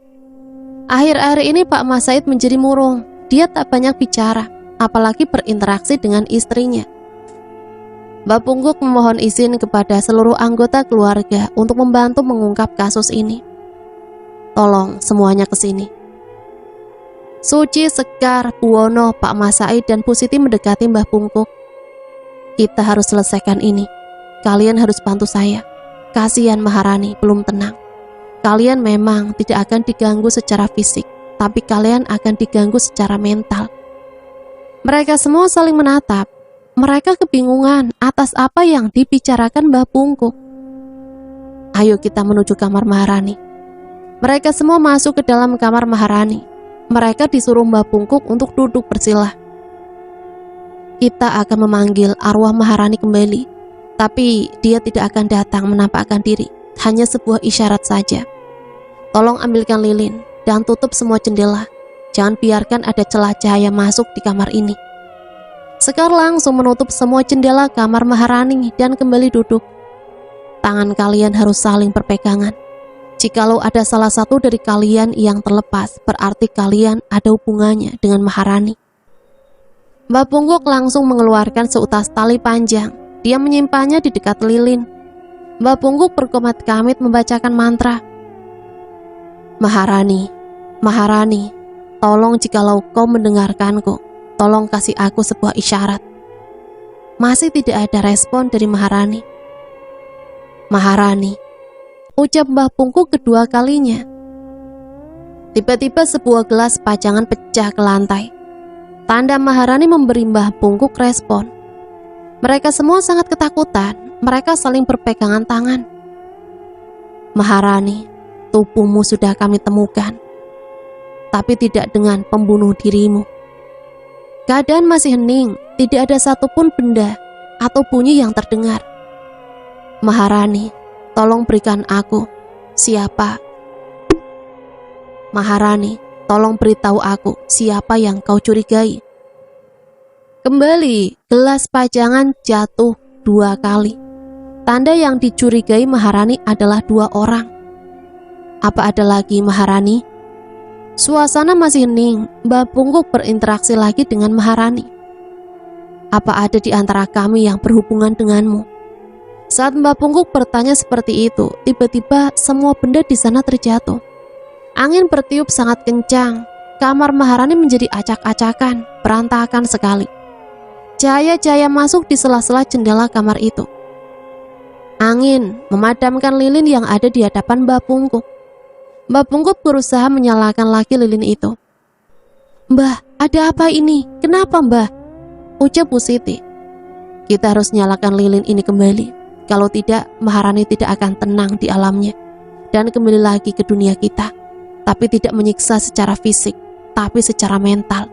Akhir-akhir ini Pak Mas Said menjadi murung. Dia tak banyak bicara, apalagi berinteraksi dengan istrinya. Mbah Pungkuk memohon izin kepada seluruh anggota keluarga untuk membantu mengungkap kasus ini. "Tolong semuanya ke sini." Suci, Sekar, Buwono, Pak Mas Said dan Bu Siti mendekati Mbah Pungkuk. "Kita harus selesaikan ini. Kalian harus bantu saya. Kasihan Maharani belum tenang. Kalian memang tidak akan diganggu secara fisik, tapi kalian akan diganggu secara mental." Mereka semua saling menatap. Mereka kebingungan atas apa yang dibicarakan Mbah Pungkuk. "Ayo kita menuju kamar Maharani." Mereka semua masuk ke dalam kamar Maharani. Mereka disuruh Mbah Pungkuk untuk duduk bersila. "Kita akan memanggil arwah Maharani kembali, tapi dia tidak akan datang menampakkan diri, hanya sebuah isyarat saja. Tolong ambilkan lilin dan tutup semua jendela. Jangan biarkan ada celah cahaya masuk di kamar ini." Sekar langsung menutup semua jendela kamar Maharani dan kembali duduk. "Tangan kalian harus saling berpegangan. Jikalau ada salah satu dari kalian yang terlepas, berarti kalian ada hubungannya dengan Maharani." Mbah Pungkuk langsung mengeluarkan seutas tali panjang. Dia menyimpannya di dekat lilin. Mbah Pungkuk berkomat-kamit membacakan mantra. "Maharani, Maharani, tolong jikalau kau mendengarkanku, tolong kasih aku sebuah isyarat." Masih tidak ada respon dari Maharani. "Maharani," ucap Mbah Pungkuk kedua kalinya. Tiba-tiba sebuah gelas pajangan pecah ke lantai. Tanda Maharani memberi Mbah Pungkuk respon. Mereka semua sangat ketakutan. Mereka saling berpegangan tangan. "Maharani, tubuhmu sudah kami temukan, tapi tidak dengan pembunuh dirimu." Keadaan masih hening, tidak ada satupun benda atau bunyi yang terdengar. "Maharani, tolong berikan aku siapa. Maharani, tolong beritahu aku siapa yang kau curigai." Kembali, gelas pajangan jatuh 2 kali. Tanda yang dicurigai Maharani adalah 2 orang. "Apa ada lagi Maharani?" Suasana masih hening. Mbah Pungkuk berinteraksi lagi dengan Maharani. Apa ada di antara kami yang berhubungan denganmu? Saat Mbah Pungkuk bertanya seperti itu, tiba-tiba semua benda di sana terjatuh. Angin bertiup sangat kencang. Kamar Maharani menjadi acak-acakan, berantakan sekali. Cahaya-cahaya masuk di sela-sela jendela kamar itu. Angin memadamkan lilin yang ada di hadapan Mbah Pungkuk. Mbah Pungkuk berusaha menyalakan lagi lilin itu. "Mbah, ada apa ini? Kenapa, Mbah?" ucap Bu Siti. "Kita harus nyalakan lilin ini kembali. Kalau tidak, Maharani tidak akan tenang di alamnya dan kembali lagi ke dunia kita. Tapi tidak menyiksa secara fisik, tapi secara mental."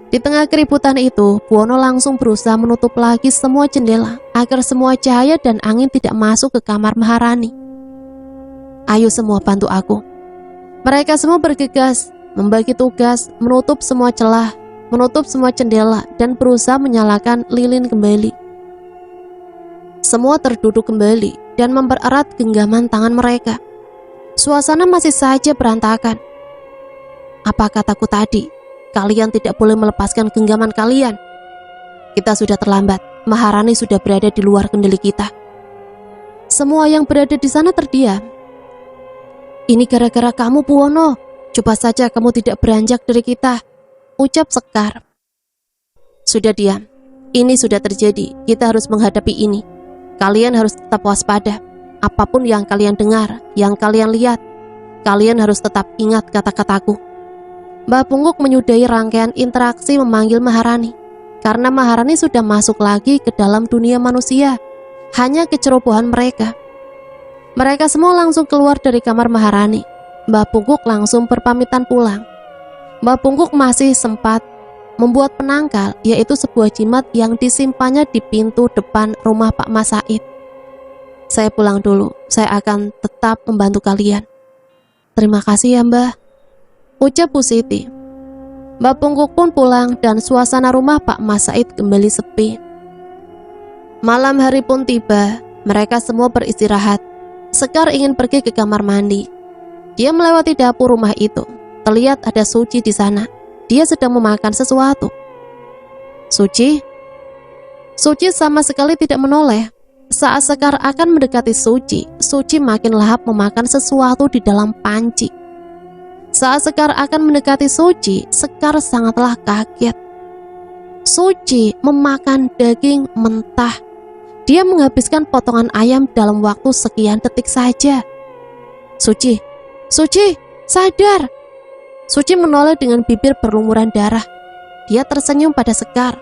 Di tengah keributan itu, Buwono langsung berusaha menutup lagi semua jendela agar semua cahaya dan angin tidak masuk ke kamar Maharani. "Ayo semua bantu aku." Mereka semua bergegas, membagi tugas, menutup semua celah, menutup semua jendela, dan berusaha menyalakan lilin kembali. Semua terduduk kembali dan mempererat genggaman tangan mereka. Suasana masih saja berantakan. "Apa kataku tadi? Kalian tidak boleh melepaskan genggaman kalian. Kita sudah terlambat. Maharani sudah berada di luar kendali kita." Semua yang berada di sana terdiam. "Ini gara-gara kamu, Buwono. Coba saja kamu tidak beranjak dari kita," ucap Sekar. "Sudah diam. Ini sudah terjadi. Kita harus menghadapi ini. Kalian harus tetap waspada. Apapun yang kalian dengar, yang kalian lihat, kalian harus tetap ingat kata-kataku." Mbah Pungkuk menyudahi rangkaian interaksi memanggil Maharani, karena Maharani sudah masuk lagi ke dalam dunia manusia. Hanya kecerobohan mereka. Mereka semua langsung keluar dari kamar Maharani. Mbah Pungkuk langsung berpamitan pulang. Mbah Pungkuk masih sempat membuat penangkal, yaitu sebuah jimat yang disimpannya di pintu depan rumah Pak Mas Said. "Saya pulang dulu. Saya akan tetap membantu kalian." "Terima kasih ya, Mbah," ucap Bu Siti. Mbah Pungkuk pun pulang dan suasana rumah Pak Mas Said kembali sepi. Malam hari pun tiba. Mereka semua beristirahat. Sekar ingin pergi ke kamar mandi. Dia melewati dapur rumah itu. Terlihat ada Suci di sana. Dia sedang memakan sesuatu. "Suci?" Suci sama sekali tidak menoleh. Saat Sekar akan mendekati Suci, Suci makin lahap memakan sesuatu di dalam panci. Saat Sekar akan mendekati Suci, Sekar sangatlah kaget. Suci memakan daging mentah. Dia menghabiskan potongan ayam dalam waktu sekian detik saja. "Suci, Suci, sadar!" Suci menoleh dengan bibir berlumuran darah. Dia tersenyum pada Sekar.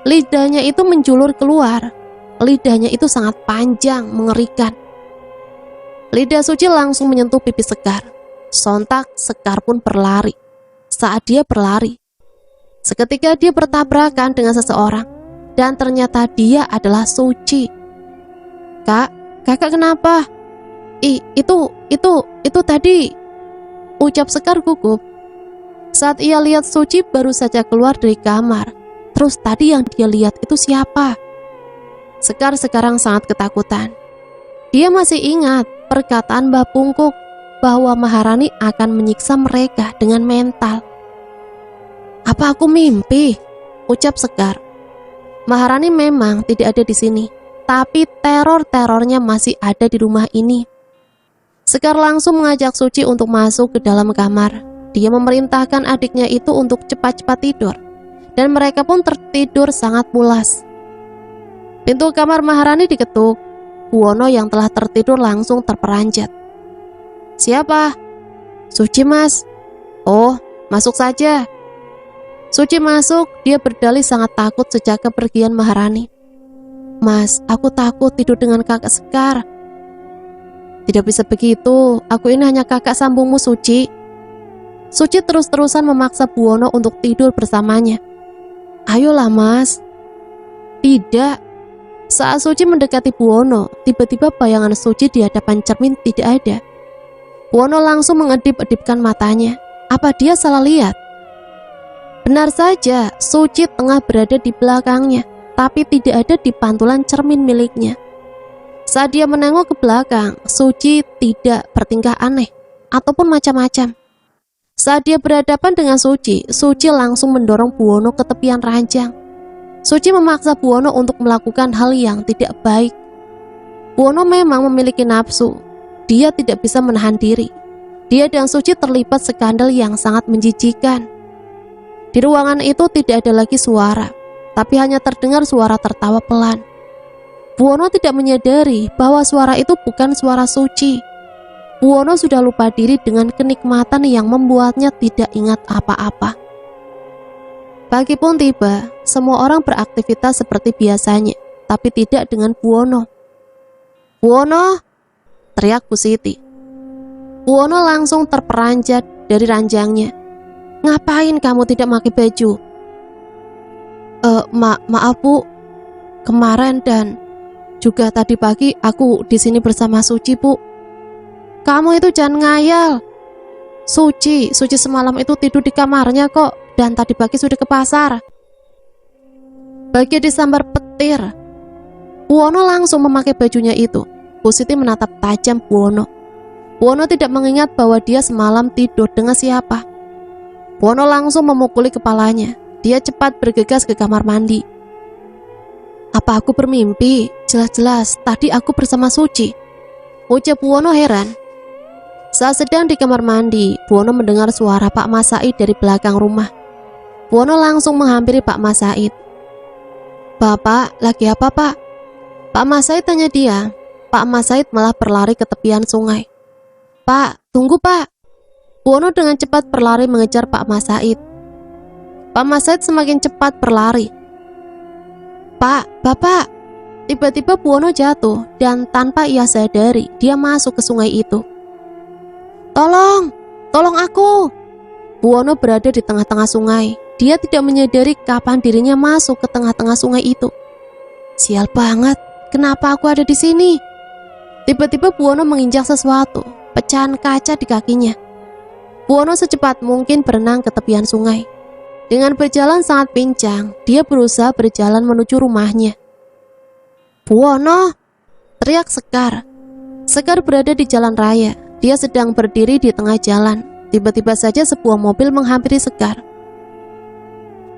Lidahnya itu menjulur keluar. Lidahnya itu sangat panjang, mengerikan. Lidah Suci langsung menyentuh pipi Sekar. Sontak Sekar pun berlari. Saat dia berlari, seketika dia bertabrakan dengan seseorang, dan ternyata dia adalah Suci. Kakak kenapa?" Itu tadi," ucap Sekar gugup. Saat ia lihat Suci baru saja keluar dari kamar. Terus tadi yang dia lihat itu siapa? Sekar sekarang sangat ketakutan. Dia masih ingat perkataan Mbah Pungkuk bahwa Maharani akan menyiksa mereka dengan mental. "Apa aku mimpi?" ucap Sekar. Maharani memang tidak ada di sini, tapi teror-terornya masih ada di rumah ini. Sekar langsung mengajak Suci untuk masuk ke dalam kamar. Dia memerintahkan adiknya itu untuk cepat-cepat tidur, dan mereka pun tertidur sangat pulas. Pintu kamar Maharani diketuk. Buwono yang telah tertidur langsung terperanjat. "Siapa?" "Suci, Mas." "Oh, masuk saja." Suci masuk. Dia berdalih sangat takut sejak kepergian Maharani. "Mas, aku takut tidur dengan kakak Sekar." "Tidak bisa begitu. Aku ini hanya kakak sambungmu, Suci." Suci terus-terusan memaksa Buwono untuk tidur bersamanya. "Ayolah, Mas." "Tidak." Saat Suci mendekati Buwono, tiba-tiba bayangan Suci di hadapan cermin tidak ada. Buwono langsung mengedip-edipkan matanya. Apa dia salah lihat? Benar saja, Suci tengah berada di belakangnya, tapi tidak ada di pantulan cermin miliknya. Saat dia menengok ke belakang, Suci tidak bertingkah aneh ataupun macam-macam. Saat dia berhadapan dengan Suci, Suci langsung mendorong Buwono ke tepian ranjang. Suci memaksa Buwono untuk melakukan hal yang tidak baik. Buwono memang memiliki nafsu. Dia tidak bisa menahan diri. Dia dan Suci terlibat skandal yang sangat menjijikan. Di ruangan itu tidak ada lagi suara, tapi hanya terdengar suara tertawa pelan. Buwono tidak menyadari bahwa suara itu bukan suara Suci. Buwono sudah lupa diri dengan kenikmatan yang membuatnya tidak ingat apa-apa. Pagi pun tiba, semua orang beraktivitas seperti biasanya, tapi tidak dengan Buwono. "Buwono!" teriak Bu Siti. Buwono langsung terperanjat dari ranjangnya. "Ngapain kamu tidak pakai baju?" Maaf Bu, kemarin dan juga tadi pagi aku di sini bersama Suci Bu." "Kamu itu jangan ngayal. Suci semalam itu tidur di kamarnya kok, dan tadi pagi sudah ke pasar." Bagi disambar petir, Buwono langsung memakai bajunya itu. Bu Siti menatap tajam Buwono. Buwono tidak mengingat bahwa dia semalam tidur dengan siapa. Buwono langsung memukuli kepalanya. Dia cepat bergegas ke kamar mandi. "Apa aku bermimpi? Jelas-jelas tadi aku bersama Suci," ucap Buwono heran. Saat sedang di kamar mandi, Buwono mendengar suara Pak Mas Said dari belakang rumah. Buwono langsung menghampiri Pak Mas Said. "Bapak, lagi apa Pak?" Pak Mas Said tanya dia. Pak Mas Said malah berlari ke tepian sungai. "Pak, tunggu Pak." Buwono dengan cepat berlari mengejar Pak Mas Said. Pak Mas Said semakin cepat berlari. "Pak, Bapak." Tiba-tiba Buwono jatuh dan tanpa ia sadari, dia masuk ke sungai itu. Tolong aku." Buwono berada di tengah-tengah sungai. Dia tidak menyadari kapan dirinya masuk ke tengah-tengah sungai itu. "Sial banget, kenapa aku ada di sini?" Tiba-tiba Buwono menginjak sesuatu, pecahan kaca di kakinya. Buwono secepat mungkin berenang ke tepian sungai. Dengan berjalan sangat pincang, dia berusaha berjalan menuju rumahnya. "Buwono!" teriak Sekar. Sekar berada di jalan raya. Dia sedang berdiri di tengah jalan. Tiba-tiba saja sebuah mobil menghampiri Sekar.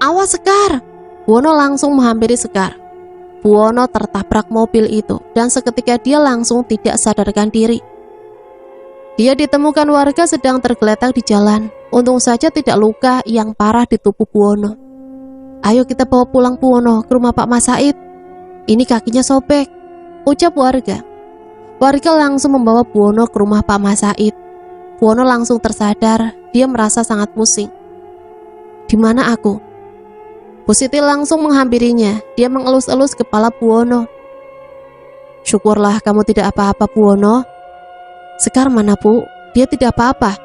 "Awas Sekar!" Buwono langsung menghampiri Sekar. Buwono tertabrak mobil itu dan seketika dia langsung tidak sadarkan diri. Dia ditemukan warga sedang tergeletak di jalan. Untung saja tidak luka yang parah di tubuh Buwono. "Ayo kita bawa pulang Buwono ke rumah Pak Mas Said. Ini kakinya sobek," ucap warga. Warga langsung membawa Buwono ke rumah Pak Mas Said. Buwono langsung tersadar. Dia merasa sangat pusing. "Di mana aku?" Bu Siti langsung menghampirinya. Dia mengelus-elus kepala Buwono. "Syukurlah kamu tidak apa-apa Buwono." "Sekar mana Bu? Dia tidak apa-apa."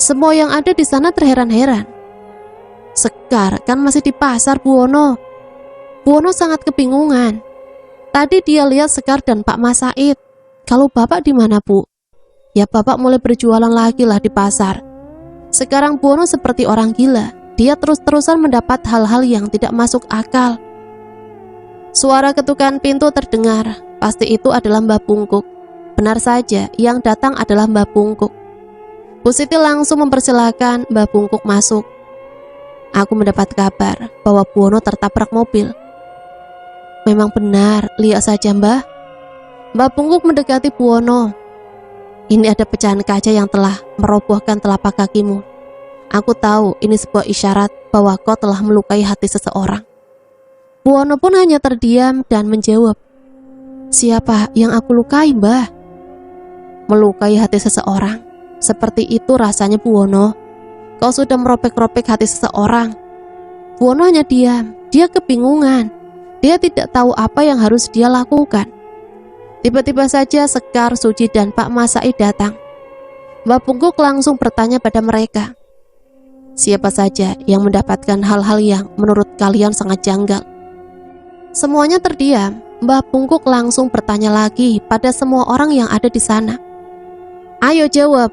Semua yang ada di sana terheran-heran. "Sekar kan masih di pasar Buwono." Buwono sangat kebingungan. Tadi dia lihat Sekar dan Pak Mas Said. "Kalau Bapak di mana Bu?" "Ya Bapak mulai berjualan lagi lah di pasar." Sekarang Buwono seperti orang gila. Dia terus-terusan mendapat hal-hal yang tidak masuk akal. Suara ketukan pintu terdengar. Pasti itu adalah Mbah Pungkuk. Benar saja, yang datang adalah Mbah Pungkuk. Bu Siti langsung mempersilahkan Mbah Pungkuk masuk. "Aku mendapat kabar bahwa Buwono tertabrak mobil." "Memang benar, lihat saja Mbah." Mbah Pungkuk mendekati Buwono. "Ini ada pecahan kaca yang telah merobohkan telapak kakimu. Aku tahu ini sebuah isyarat bahwa kau telah melukai hati seseorang." Buwono pun hanya terdiam dan menjawab, "Siapa yang aku lukai Mbah?" "Melukai hati seseorang? Seperti itu rasanya Buwono. Kau sudah merobek-robek hati seseorang." Buwono hanya diam. Dia kebingungan. Dia tidak tahu apa yang harus dia lakukan. Tiba-tiba saja Sekar, Suci, dan Pak Mas Said datang. Mbah Pungkuk langsung bertanya pada mereka, "Siapa saja yang mendapatkan hal-hal yang menurut kalian sangat janggal?" Semuanya terdiam. Mbah Pungkuk langsung bertanya lagi pada semua orang yang ada di sana. "Ayo jawab."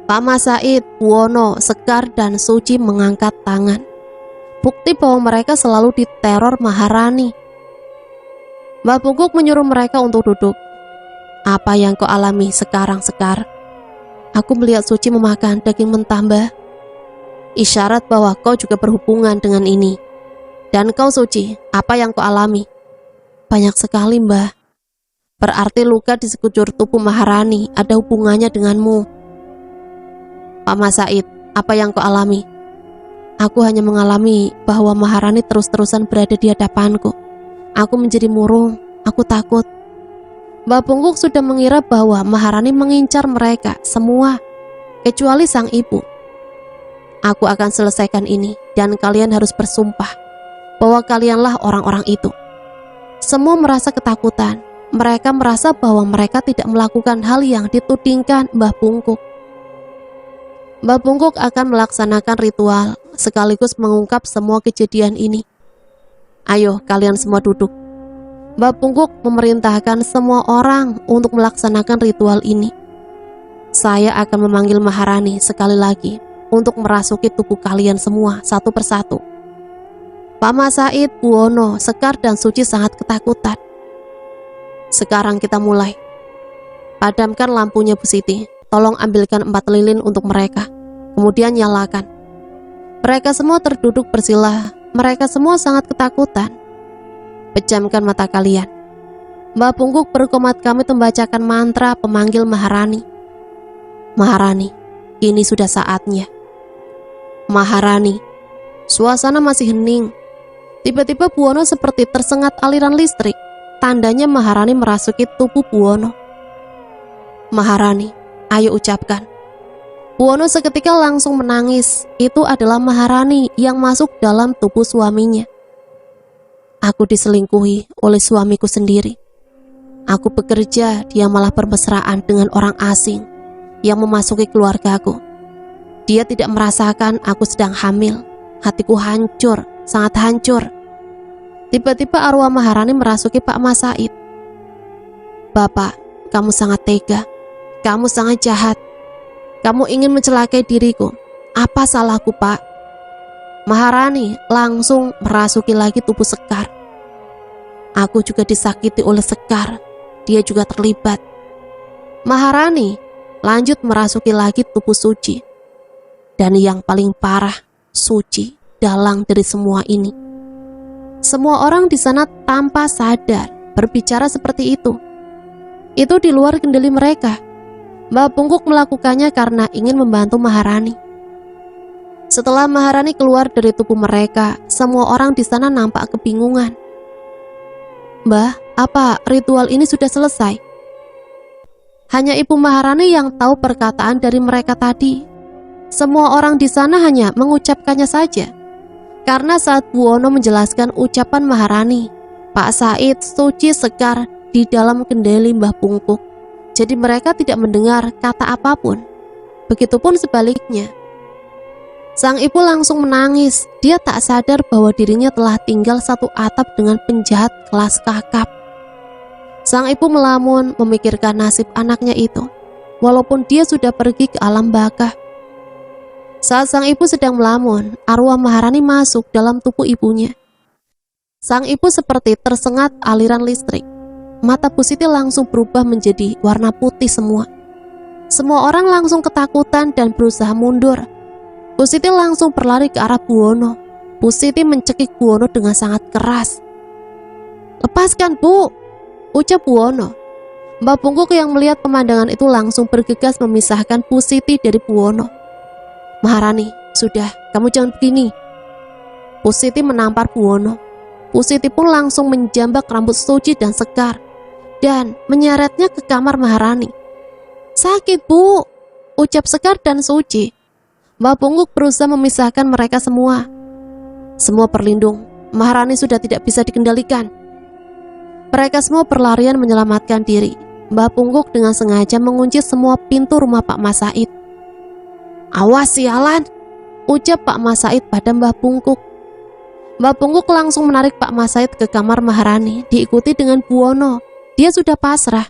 Pak Mas Said, Buwono, Sekar, dan Suci mengangkat tangan. Bukti bahwa mereka selalu diteror Maharani. Mbah Pungkuk menyuruh mereka untuk duduk. "Apa yang kau alami sekarang, Sekar?" Aku melihat Suci memakan daging mentah, Mbah. Isyarat bahwa kau juga berhubungan dengan ini. Dan kau, Suci, apa yang kau alami? Banyak sekali, Mbah. Berarti luka di sekujur tubuh Maharani ada hubungannya denganmu. Pak Mas Said, apa yang kau alami? Aku hanya mengalami bahwa Maharani terus-terusan berada di hadapanku. Aku menjadi murung, aku takut. Mbak Pungkuk sudah mengira bahwa Maharani mengincar mereka semua, kecuali sang ibu. Aku akan selesaikan ini, dan kalian harus bersumpah bahwa kalianlah orang-orang itu. Semua merasa ketakutan. Mereka merasa bahwa mereka tidak melakukan hal yang ditudingkan Mbah Pungkuk. Mbah Pungkuk akan melaksanakan ritual sekaligus mengungkap semua kejadian ini. Ayo kalian semua duduk. Mbah Pungkuk memerintahkan semua orang untuk melaksanakan ritual ini. Saya akan memanggil Maharani sekali lagi untuk merasuki tubuh kalian semua satu persatu. Pak Mas Said, Buwono, Sekar, dan Suci sangat ketakutan. Sekarang kita mulai. Padamkan lampunya, Bu Siti. Tolong ambilkan 4 lilin untuk mereka. Kemudian nyalakan. Mereka semua terduduk bersila. Mereka semua sangat ketakutan. Pejamkan mata kalian. Mbah Pungkuk berkomat kami membacakan mantra pemanggil Maharani. Maharani, ini sudah saatnya. Maharani. Suasana masih hening. Tiba-tiba Buwono seperti tersengat aliran listrik. Tandanya Maharani merasuki tubuh Buwono. Maharani, ayo ucapkan. Buwono seketika langsung menangis. Itu adalah Maharani yang masuk dalam tubuh suaminya. Aku diselingkuhi oleh suamiku sendiri. Aku bekerja, dia malah bermesraan dengan orang asing yang memasuki keluargaku. Dia tidak merasakan aku sedang hamil. Hatiku hancur, sangat hancur. Tiba-tiba arwah Maharani merasuki Pak Mas Said. Bapak, kamu sangat tega. Kamu sangat jahat. Kamu ingin mencelakai diriku. Apa salahku, Pak? Maharani langsung merasuki lagi tubuh Sekar. Aku juga disakiti oleh Sekar. Dia juga terlibat. Maharani lanjut merasuki lagi tubuh Suci. Dan yang paling parah, Suci dalang dari semua ini. Semua orang di sana tanpa sadar berbicara seperti itu. Itu di luar kendali mereka. Mbah Pungkuk melakukannya karena ingin membantu Maharani. Setelah Maharani keluar dari tubuh mereka, semua orang di sana nampak kebingungan. Mbah, apa ritual ini sudah selesai? Hanya Ibu Maharani yang tahu perkataan dari mereka tadi. Semua orang di sana hanya mengucapkannya saja. Karena saat Buwono menjelaskan ucapan Maharani, Pak Said, Suci, Sekar di dalam kendali Mbah Pungkuk. Jadi mereka tidak mendengar kata apapun. Begitupun sebaliknya. Sang ibu langsung menangis. Dia tak sadar bahwa dirinya telah tinggal satu atap dengan penjahat kelas kakap. Sang ibu melamun memikirkan nasib anaknya itu, walaupun dia sudah pergi ke alam baka. Saat sang ibu sedang melamun, arwah Maharani masuk dalam tubuh ibunya. Sang ibu seperti tersengat aliran listrik. Mata Bu Siti langsung berubah menjadi warna putih semua. Semua orang langsung ketakutan dan berusaha mundur. Bu Siti langsung berlari ke arah Buwono. Bu Siti mencekik Buwono dengan sangat keras. Lepaskan, Bu, ucap Buwono. Mbah Pungkuk yang melihat pemandangan itu langsung bergegas memisahkan Bu Siti dari Buwono. Maharani, sudah, kamu jangan begini. Bu Siti menampar Buwono. Bu Siti pun langsung menjambak rambut Suci dan Sekar dan menyeretnya ke kamar Maharani. Sakit, Bu, ucap Sekar dan Suci. Mbah Pungkuk berusaha memisahkan mereka semua. Semua berlindung. Maharani sudah tidak bisa dikendalikan. Mereka semua berlarian menyelamatkan diri. Mbah Pungkuk dengan sengaja mengunci semua pintu rumah Pak Mas Said. Awas sialan, ucap Pak Mas Said pada Mbah Pungkuk. Mbah Pungkuk langsung menarik Pak Mas Said ke kamar Maharani, diikuti dengan Buwono. Dia sudah pasrah.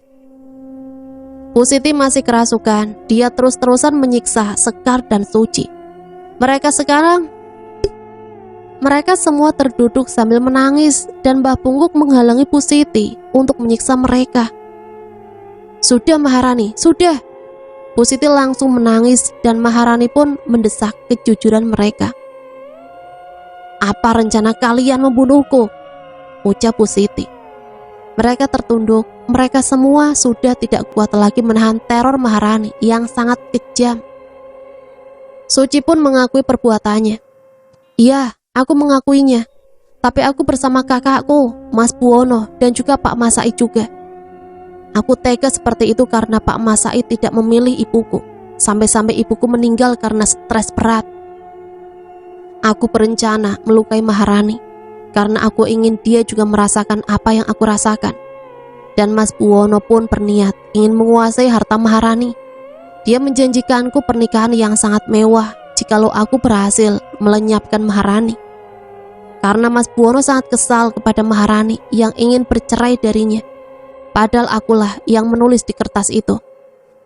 Bu Siti masih kerasukan. Dia terus-terusan menyiksa Sekar dan Suci. Mereka semua terduduk sambil menangis dan Mbah Pungkuk menghalangi Bu Siti untuk menyiksa mereka. Sudah Maharani, sudah. Bu Siti langsung menangis dan Maharani pun mendesak kejujuran mereka. "Apa rencana kalian membunuhku?" ucap Bu Siti. Mereka tertunduk, mereka semua sudah tidak kuat lagi menahan teror Maharani yang sangat kejam. Suci pun mengakui perbuatannya. "Iya, aku mengakuinya. Tapi aku bersama kakakku, Mas Buwono, dan juga Pak Mas Said juga. Aku tega seperti itu karena Pak Mas Said tidak memilih ibuku. Sampai-sampai ibuku meninggal karena stres berat. Aku berencana melukai Maharani karena aku ingin dia juga merasakan apa yang aku rasakan. Dan Mas Buwono pun berniat ingin menguasai harta Maharani. Dia menjanjikanku pernikahan yang sangat mewah jikalau aku berhasil melenyapkan Maharani. Karena Mas Buwono sangat kesal kepada Maharani yang ingin bercerai darinya. Padahal akulah yang menulis di kertas itu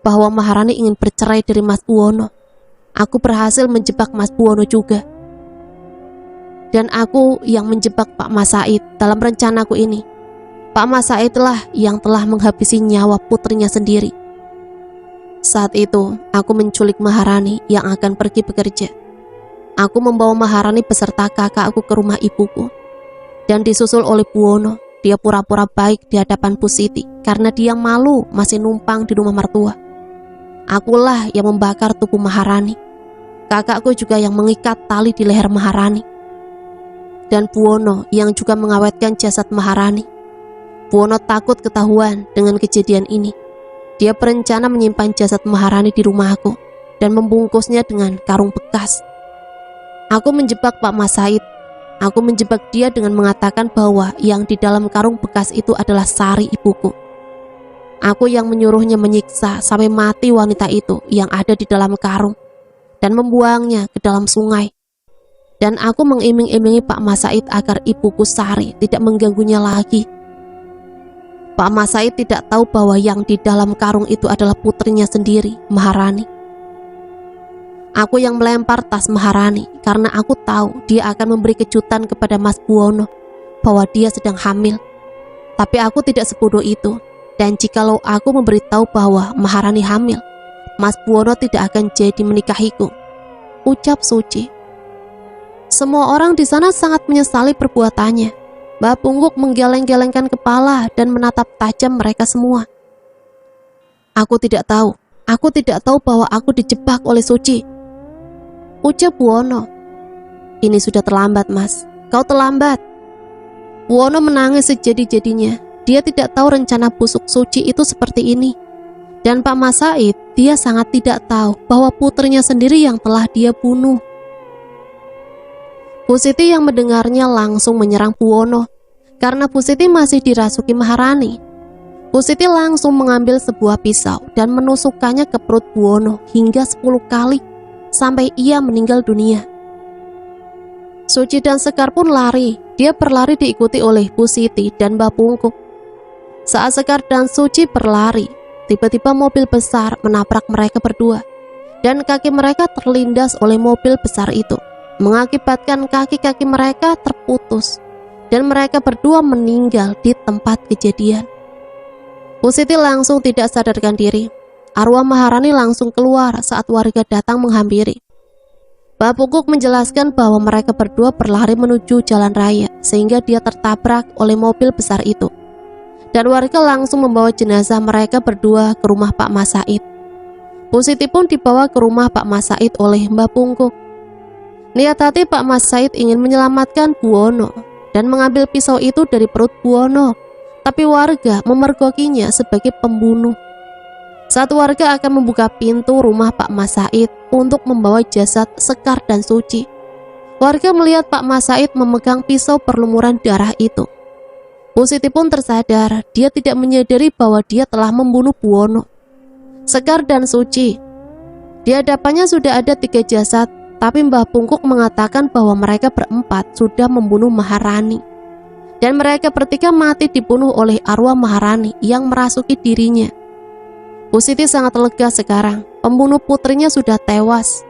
bahwa Maharani ingin bercerai dari Mas Buwono. Aku berhasil menjebak Mas Buwono juga. Dan aku yang menjebak Pak Mas Said dalam rencanaku ini. Pak Mas Said lah yang telah menghabisi nyawa putrinya sendiri. Saat itu, aku menculik Maharani yang akan pergi bekerja. Aku membawa Maharani beserta kakakku ke rumah ibuku. Dan disusul oleh Buwono. Dia pura-pura baik di hadapan Bu Siti karena dia malu masih numpang di rumah mertua. Akulah yang membakar tubuh Maharani. Kakakku juga yang mengikat tali di leher Maharani. Dan Buwono yang juga mengawetkan jasad Maharani. Buwono takut ketahuan dengan kejadian ini. Dia berencana menyimpan jasad Maharani di rumahku dan membungkusnya dengan karung bekas. Aku menjebak Pak Mas Said. Aku menjebak dia dengan mengatakan bahwa yang di dalam karung bekas itu adalah sari ibuku. Aku yang menyuruhnya menyiksa sampai mati wanita itu yang ada di dalam karung dan membuangnya ke dalam sungai. Dan aku mengiming-imingi Pak Mas Said agar ibuku Sari tidak mengganggunya lagi. Pak Mas Said tidak tahu bahwa yang di dalam karung itu adalah putrinya sendiri, Maharani. Aku yang melempar tas Maharani karena aku tahu dia akan memberi kejutan kepada Mas Buwono bahwa dia sedang hamil. Tapi aku tidak sebodoh itu. Dan jikalau aku memberitahu bahwa Maharani hamil, Mas Buwono tidak akan jadi menikahiku, ucap Suci. Semua orang di sana sangat menyesali perbuatannya. Mbak Pungguk menggeleng-gelengkan kepala dan menatap tajam mereka semua. Aku tidak tahu bahwa aku dijebak oleh Suci, ucap Buwono. Ini sudah terlambat, Mas. Kau terlambat. Buwono menangis sejadi-jadinya. Dia tidak tahu rencana busuk Suci itu seperti ini. Dan Pak Mas Said, dia sangat tidak tahu bahwa putrinya sendiri yang telah dia bunuh. Bu Siti yang mendengarnya langsung menyerang Buwono. Karena Bu Siti masih dirasuki Maharani. Bu Siti langsung mengambil sebuah pisau dan menusukkannya ke perut Buwono hingga 10 kali sampai ia meninggal dunia. Suci dan Sekar pun lari. Dia berlari diikuti oleh Bu Siti dan Mbak Pungkuk. Saat Sekar dan Suci berlari, tiba-tiba mobil besar menabrak mereka berdua. Dan kaki mereka terlindas oleh mobil besar itu, mengakibatkan kaki-kaki mereka terputus. Dan mereka berdua meninggal di tempat kejadian. Bu Siti langsung tidak sadarkan diri. Arwah Maharani langsung keluar saat warga datang menghampiri. Mbak Pungkuk menjelaskan bahwa mereka berdua berlari menuju jalan raya sehingga dia tertabrak oleh mobil besar itu. Dan warga langsung membawa jenazah mereka berdua ke rumah Pak Mas Said. Bu Siti pun dibawa ke rumah Pak Mas Said oleh Mbak Pungkuk. Niat hati Pak Mas Said ingin menyelamatkan Buwono dan mengambil pisau itu dari perut Buwono, tapi warga memergokinya sebagai pembunuh. Saat warga akan membuka pintu rumah Pak Mas Said untuk membawa jasad Sekar dan Suci, warga melihat Pak Mas Said memegang pisau berlumuran darah itu. Bu Siti pun tersadar, dia tidak menyadari bahwa dia telah membunuh Buwono, Sekar dan Suci. Di hadapannya sudah ada 3 jasad, tapi Mbah Pungkuk mengatakan bahwa mereka berempat sudah membunuh Maharani. Dan mereka bertiga mati dibunuh oleh arwah Maharani yang merasuki dirinya. Bu Siti sangat lega sekarang, pembunuh putrinya sudah tewas.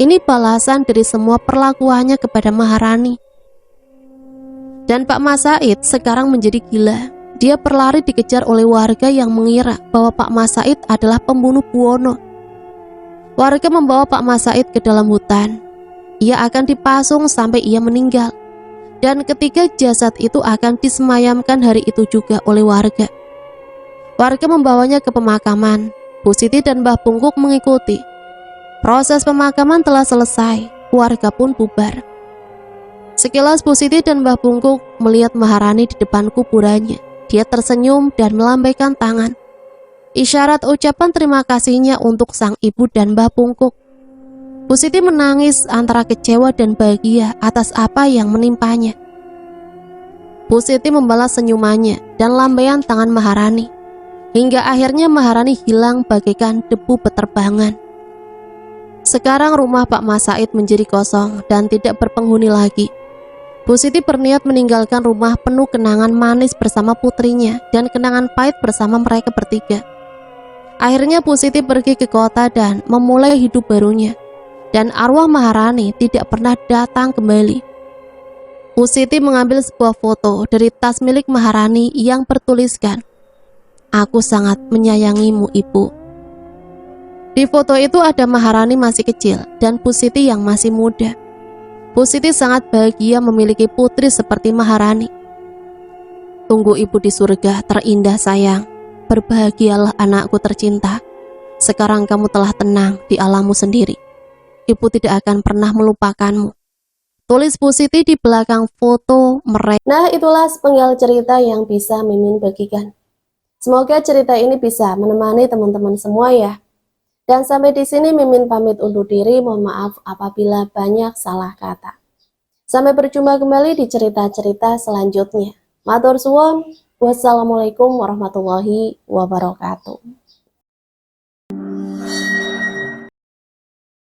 Ini balasan dari semua perlakuannya kepada Maharani. Dan Pak Mas Said sekarang menjadi gila. Dia berlari dikejar oleh warga yang mengira bahwa Pak Mas Said adalah pembunuh Buwono. Warga membawa Pak Mas Said ke dalam hutan. Ia akan dipasung sampai ia meninggal. Dan ketiga jasad itu akan disemayamkan hari itu juga oleh warga. Warga membawanya ke pemakaman. Bu Siti dan Mbah Pungkuk mengikuti. Proses pemakaman telah selesai, warga pun bubar. Sekilas Bu Siti dan Mbah Pungkuk melihat Maharani di depan kuburannya. Dia tersenyum dan melambaikan tangan. Isyarat ucapan terima kasihnya untuk sang ibu dan Mbah Pungkuk. Bu Siti menangis antara kecewa dan bahagia atas apa yang menimpanya. Bu Siti membalas senyumannya dan lambaian tangan Maharani. Hingga akhirnya Maharani hilang bagaikan debu beterbangan. Sekarang rumah Pak Mas Said menjadi kosong dan tidak berpenghuni lagi. Bu Siti berniat meninggalkan rumah penuh kenangan manis bersama putrinya dan kenangan pahit bersama mereka bertiga. Akhirnya Bu Siti pergi ke kota dan memulai hidup barunya. Dan arwah Maharani tidak pernah datang kembali. Bu Siti mengambil sebuah foto dari tas milik Maharani yang bertuliskan, "Aku sangat menyayangimu, Ibu." Di foto itu ada Maharani masih kecil dan Bu Siti yang masih muda. Bu Siti sangat bahagia memiliki putri seperti Maharani. "Tunggu Ibu di surga terindah sayang. Berbahagialah anakku tercinta. Sekarang kamu telah tenang di alammu sendiri. Ibu tidak akan pernah melupakanmu," tulis Bu Siti di belakang foto mereka. Nah, itulah sepenggal cerita yang bisa Mimin bagikan. Semoga cerita ini bisa menemani teman-teman semua ya. Dan sampai di sini Mimin pamit undur diri. Mohon maaf apabila banyak salah kata. Sampai berjumpa kembali di cerita-cerita selanjutnya. Matur suwun. Wassalamualaikum warahmatullahi wabarakatuh.